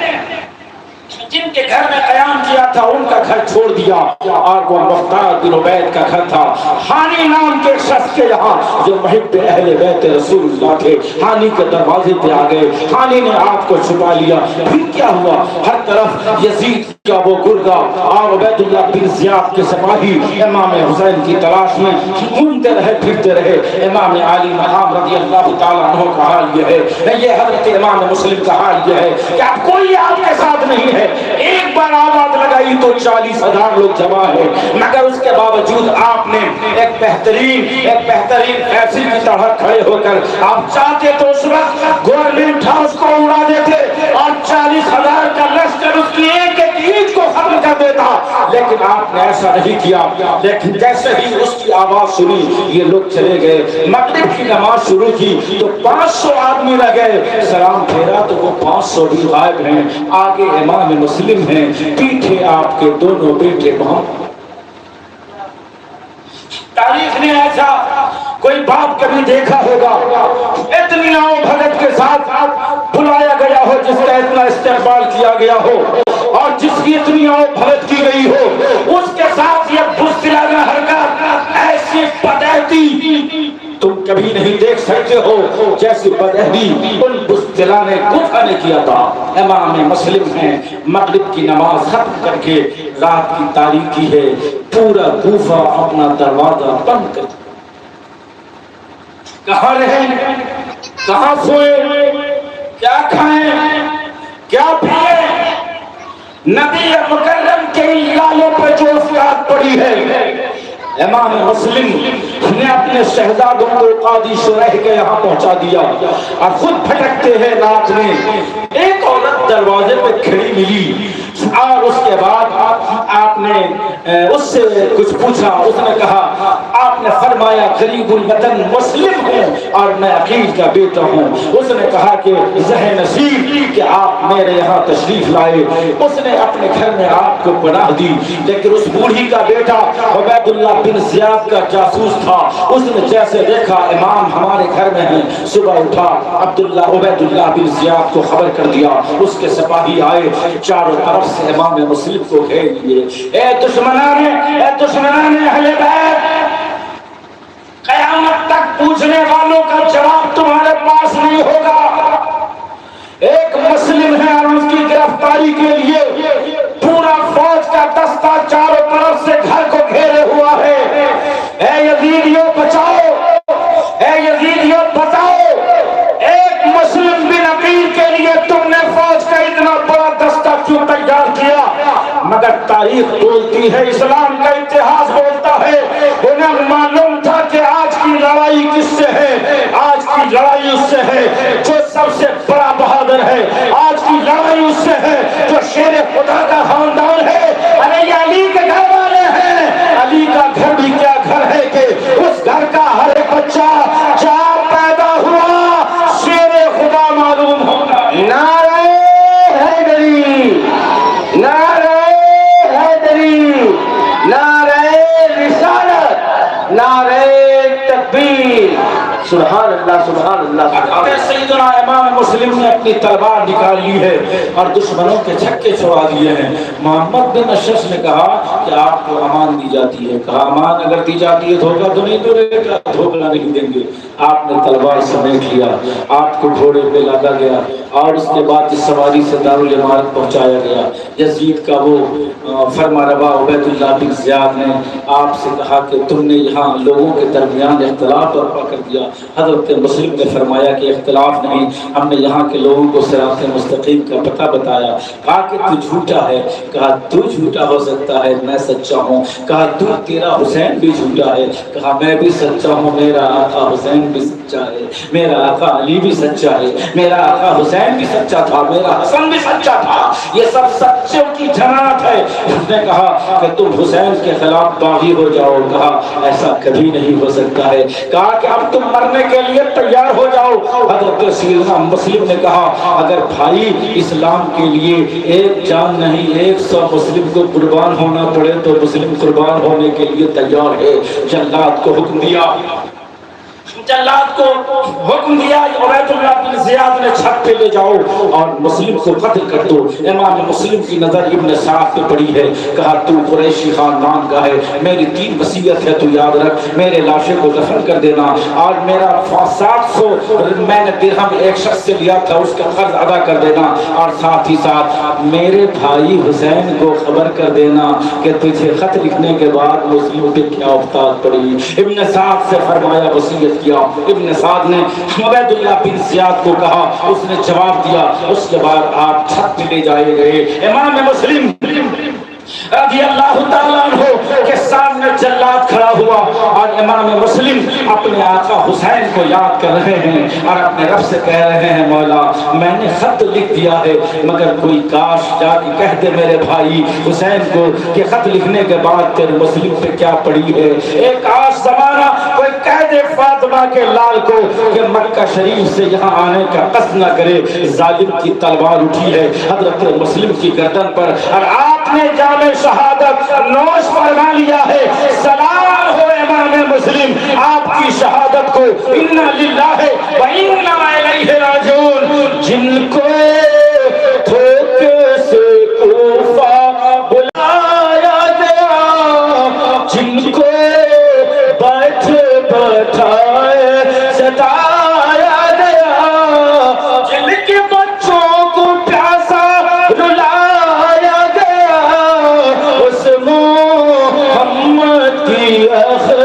جن کے گھر میں قیام کیا تھا ان کا گھر چھوڑ دیا اور وہ مختار بن عبید کا گھر تھا. ہانی نام کے شخص کے یہاں جو محب اہل بیت رسول اللہ تھے ہانی کے دروازے پہ آ گئے. ہانی نے آپ کو چھپا لیا. پھر کیا ہوا؟ ہر طرف یزید کیا وہ گرگا اور عبیداللہ بن زیاد کے سپاہی امام حسین کی تلاش میں گھومتے رہے پھرتے رہے۔ امام علی مقام رضی اللہ تعالیٰ عنہ کا حال یہ ہے، یہ حضرت امام مسلم کا حال یہ ہے کہ اب کوئی آپ کے ساتھ نہیں ہے، ایک بار آواز لگائی تو 40,000 لوگ جمع ہے، مگر اس کے باوجود آپ نے ایک بہترین فیصل کی طرح کھڑے ہو کر آپ چاہتے تو اس وقت گورنمنٹ ہاؤس کو اڑا دیتے اور 40,000 کا لشکر اس کی ایک کو ختم کر دیتا، لیکن آپ نے ایسا نہیں کیا۔ لیکن جیسے ہی اس کی آواز سنی یہ لوگ چلے گئے، مغرب کی نماز شروع کی تو 500 آدمی لگے، سلام پھیرا تو وہ 500 بھی غائب ہیں، آگے امام مسلم ہیں، پیچھے آپ کے دونوں بیٹے محمد۔ تاریخ نے ایسا کوئی باپ کبھی دیکھا ہوگا اتنی آؤ بھگت کے ساتھ بلایا گیا ہو، جس کا اتنا استقبال کیا گیا ہو اور جس کی اتنی آؤ بھگت کی گئی ہو، اس کے ساتھ یہ بزدلانہ حرکت، ایسی بدعہدی تم کبھی نہیں دیکھ سکتے ہو جیسی بدعہدی ان بزدلانے کوفہ نے کیا تھا۔ امام مسلم ہیں، مغرب کی نماز ختم کر کے رات کی تاریکی ہے، پورا کوفہ اپنا دروازہ بند کر کہاں رہیں، کہاں سوئے، کیا کھائیں، کیا پیئیں، نبی مکرم کے لالوں پر جو اثرات پڑی ہے۔ امام مسلم نے اپنے شہزادوں کو قاضی شریح کے یہاں پہنچا دیا اور خود پھٹکتے ہیں رات میں ایک عورت دروازے پہ کھڑی ملی اور اس کے بعد آپ نے اس سے کچھ پوچھا، اس نے کہا، آپ نے فرمایا غریب الوطن مسلم ہوں اور میں عقیل کا بیٹا ہوں۔ اس نے کہا کہ ذہ نصیب کہ آپ میرے یہاں تشریف لائے۔ اس نے اپنے گھر میں آپ کو پناہ دی، لیکن اس بوڑھی کا بیٹا عبیداللہ بن زیاد کا جاسوس تھا، اس نے جیسے دیکھا امام ہمارے گھر میں ہیں، صبح اٹھا عبیداللہ بن زیاد کو خبر کر دیا، اس کے سپاہی آئے، چاروں طرف سے امام مسلم کو گھیر لیے۔ اے دشمنان اہل بیت، قیامت تک پوچھنے والوں کا جواب تمہارے پاس نہیں ہوگا۔ ایک مسلم ہے اور اس کی گرفتاری کے لیے پورا فوج کا دستہ چاروں طرف سے گھر کو گھیرے ہوا ہے۔ اے یزیدیوں بچاؤ، اے یزیدیوں بچاؤ۔ ایک مسلم بن عقیل کے لیے تم نے فوج کا اتنا بڑا دستہ کیوں تیار کیا؟ مگر تاریخ بولتی ہے، اسلام کا اتہاس بولتا ہے، انہیں معلوم تھا کہ آج کی لڑائی کس سے ہے، آج کی لڑائی اس سے ہے جو سب سے بڑا بہادر ہے، آج کی لڑائی اس سے ہے جو شیر خدا کا خاندان ہے۔ ارے یہ علی کے گھر والے ہیں، علی کا گھر بھی کیا گھر ہے کہ اس گھر کا ہر ایک بچہ جب پیدا ہوا شیر خدا معلوم ہوگا۔ نعرہ حیدری، نعرہ حیدری، نعرہ رسالت، نعرہ تکبیر، سبحان اللہ سبحان اللہ۔ سیدنا امام مسلم نے اپنی تلوار نکال لی ہے اور دشمنوں کے چھکے چھوڑا دیے ہیں۔ محمد بن اشرف نے کہا کہ آپ کو امان دی جاتی ہے، کہا امان اگر دی جاتی ہے دھوکہ تو نہیں دے گا، دھوکہ نہیں دیں گے۔ آپ نے تلوار سمیٹ لیا، آپ کو گھوڑے پہ لگا گیا اور اس کے بعد اس سواری سے دارالامارت پہنچایا گیا۔ یزید کا وہ فرما روا عبیداللہ بن زیاد نے آپ سے کہا کہ تم نے یہاں لوگوں کے درمیان اختلاف برپا کر دیا۔ حضرت مسلم نے فرمایا کہ اختلاف نہیں، ہم نے یہاں کے لوگوں کو صراط مستقیم کا پتہ بتایا۔ کہا کہ تو جھوٹا ہے، کہا تو جھوٹا ہو سکتا ہے، میں سچا ہوں۔ کہا تو تیرا حسین بھی جھوٹا ہے، کہا میں بھی سچا ہوں، میرا آقا حسین بھی سچا ہے، میرا آقا علی بھی سچا ہے، میرا آقا حسین بھی سچا تھا، میرا حسن بھی سچا تھا، یہ سب سچوں کی جماعت ہے۔ اس نے کہا کہ تم حسین کے خلاف باغی ہو جاؤ، کہا ایسا کبھی نہیں ہو سکتا ہے۔ کہا کہ اب تم مرنے کے لیے تیار ہو جاؤ۔ حضرت سیدنا مسلم نے کہا اگر بھائی اسلام کے لیے ایک جان نہیں 100 مسلم کو قربان ہونا پڑے تو مسلم قربان ہونے کے لیے تیار ہے۔ جلاد کو حکم دیا، جلاد کو حکم دیا عبید اللہ بن زیاد نے چھت پہ لے جاؤ اور مسلم کو قتل کر دو۔ امام مسلم کی نظر ابن سعد پہ پڑی ہے، کہا تو قریشی خاندان کا ہے، میری 3 وصیت ہے، تو یاد رکھ، میرے لاشے کو دفن کر دینا، اور میرا 700 میں نے درہم ایک شخص سے لیا تھا اس کا قرض ادا کر دینا، اور ساتھ ہی ساتھ میرے بھائی حسین کو خبر کر دینا کہ تجھے خط لکھنے کے بعد مسلم پہ کیا افتاد پڑی۔ ابن سعد سے فرمایا، وصیت کیا۔ ابن سعد نے عبید اللہ بن زیاد کو کہا، اس نے جواب دیا، اس کے بعد آپ چھت پہ لے جائے گئے۔ امام مسلم رضی اللہ تعالیٰ عنہ کے سامنے جلاد کھڑا ہوا اور امام مسلم اپنے آقا حسین کو یاد کر رہے ہیں اور اپنے رب سے کہہ رہے ہیں، مولا میں نے خط لکھ دیا ہے، مگر کوئی کاش جا کے کہہ دے میرے بھائی حسین کو کہ خط لکھنے کے بعد تیرے مسلم پہ کیا پڑی ہے۔ ایک کاش زمانہ کوئی کہہ دے فاطمہ کے لال کو کہ مکہ شریف سے یہاں آنے کا قصد نہ کرے، ظالم کی تلوار اٹھی ہے حضرت مسلم کی گردن پر، اور آپ نے جامع شہادت نوش فرما لیا ہے۔ سلام ہو امام مسلم، آپ کی شہادت کو، انا للہ و انا الیہ راجعون۔ جن کو دھوکے سے کوفہ بلایا گیا، جن کو بیٹھ بٹھائے ستایا گیا، جن کے بچوں کو پیاسا رلایا گیا، اس محمد کی اختر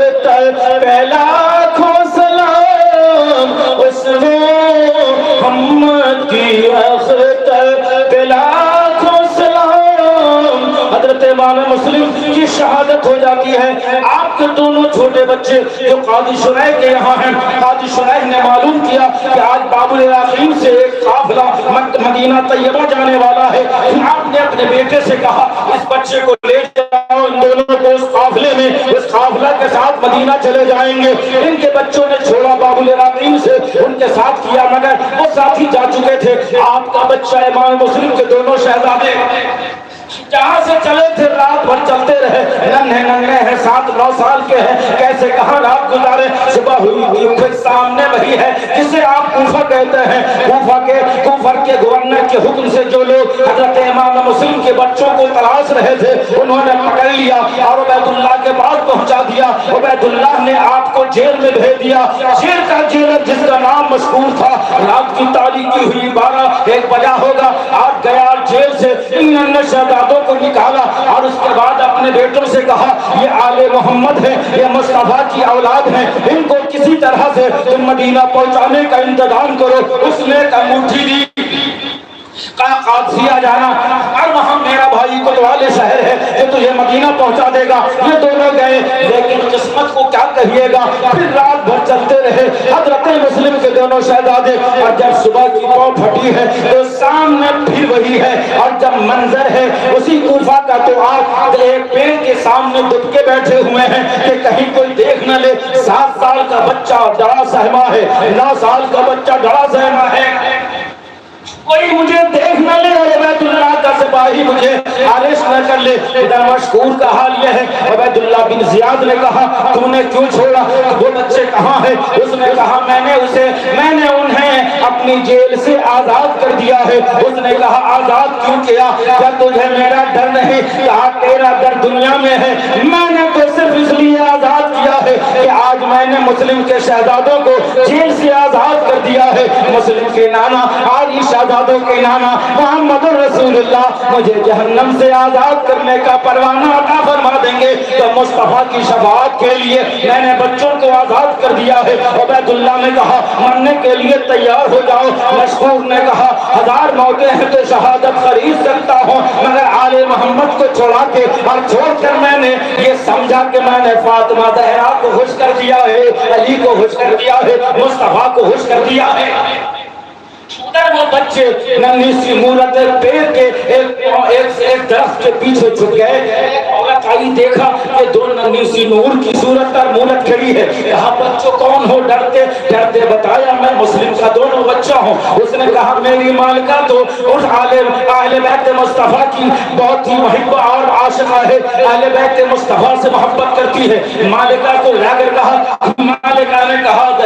پہ لاکھوں سلام، اس محمد کی اختر پہ لاکھوں سلام۔ حضرت امام مسلم کی شہادت ہو جاتی ہے۔ آپ کے دونوں چھوٹے بچے جو قاضی شریح کے یہاں ہیں، قاضی شریح نے معلوم کیا کہ آج باب العراقین سے ایک قافلہ مدینہ طیبہ جانے والا ہے۔ آپ نے اپنے بیٹے سے کہا، اس بچے کو لے جاؤ، ان دونوں کو اس قافلے میں، اس قافلہ کے ساتھ مدینہ چلے جائیں گے۔ ان کے بچوں نے چھوڑا باب العراقین سے، ان کے ساتھ کیا، مگر وہ ساتھی جا چکے تھے۔ آپ کا بچہ امام مسلم کے دونوں شہزادے جہاں سے چلے تھے رات بھر چلتے رہے، ننھے ننھے ہیں، 7-9 سال کے ہیں، کیسے کہاں رات گزارے۔ صبح ہوئی پھر سامنے وہی ہے جسے آپ کوفہ کہتے ہیں، کوفہ کے گورنر کے حکم سے جو لوگ حضرت امام مسلم کے بچوں کو تلاش رہے تھے انہوں نے پکڑ لیا اور عبید اللہ کے پاس پہنچا دیا۔ عبید اللہ نے آپ کو جیل میں بھیج دیا۔ جیل کا جیلر جس کا نام مشہور تھا، رات کی تاریکی ہوئی 12-1 بجا ہوگا، آپ گیا جیل سے شہزادوں کو نکالا اور اس کے بعد اپنے بیٹوں سے کہا، یہ آل محمد ہے، یہ مصطفیٰ کی اولاد ہیں، ان کو کسی طرح سے تم مدینہ پہنچانے کا انتظام کرو۔ اس نے ایک انگوٹھی دی، قادسیہ جانا، اور وہاں میرا بھائی کوتوالے شہر ہے جو تجھے مدینہ پہنچا دے گا۔ یہ دونوں گئے، لیکن قسمت کو کیا کہیے گا، پھر رات بھر چلتے رہے حضرت مسلم کے دونوں شہزادے، اور جب صبح کی پاؤں پھٹی ہے تو سامنے پھر وہی ہے، اور جب منظر ہے اسی کوفہ کا تو آپ ایک پیڑ کے سامنے دب کے بیٹھے ہوئے ہیں کہ کہیں کوئی دیکھ نہ لے۔ 7 سال کا بچہ ڈرا سہما ہے، 9 سال کا بچہ ڈرا سہما ہے، کوئی مجھے دیکھ نہ لے، عبید اللہ کا سپاہی مجھے آرش نہ کر لے۔ ادھر مشکور کا حال یہ ہے، عبید اللہ بن زیاد نے کہا، تو نے کیوں چھوڑا، وہ بچے کہاں ہے؟ اس نے کہا، میں نے انہیں اپنی جیل سے آزاد کر دیا ہے۔ اس نے کہا، آزاد کیوں کیا؟ کیا تجھے میرا ڈر نہیں؟ کہا، تیرا ڈر دنیا میں ہے، میں نے تو صرف اس لیے آزاد کیا ہے کہ آج میں نے مسلم کے شہزادوں کو جیل سے آزاد کر دیا ہے۔ مسلم کے نانا، آج یہ شہزادوں کے نانا محمد رسول اللہ مجھے جہنم سے آزاد کرنے کا پروانہ عطا فرما دیں گے تو مصطفیٰ کی شفاعت کے لیے میں نے بچوں کو آزاد کر دیا ہے۔ عبید اللہ نے کہا، مرنے کے لیے تیار ہو جاؤ۔ مشکور نے کہا، 1000 موتیں ہیں تو شہادت خرید سکتا ہوں، مگر آل محمد کو چھوڑا کے اور چھوڑ کر میں نے یہ سمجھا کہ میں نے فاطمہ زہرا کو خوش کر دیا ہے، علی کو خوش کر دیا ہے، مصطفیٰ کو خوش کر دیا ہے۔ ادھر وہ بچے ننھی سی مورت پیڑ کے ایک درخت کے پیچھے چھپ گئے۔ عورت آئی، دیکھا کہ 2 ننھی سی نور کی صورت پر مورت کھڑی ہے۔ کہا، بچوں کون ہو؟ ڈرتے ڈرتے بتایا، میں مسلم کا دونوں بچہ ہوں۔ اس نے کہا، میری مالکہ تو اس اہل بیت مصطفیٰ کی بہت ہی محبہ اور عاشقہ ہے، اہل بیت مصطفیٰ سے محبت کرتی ہے۔ مالکہ کو لا کر کہا، مالکہ نے کہا،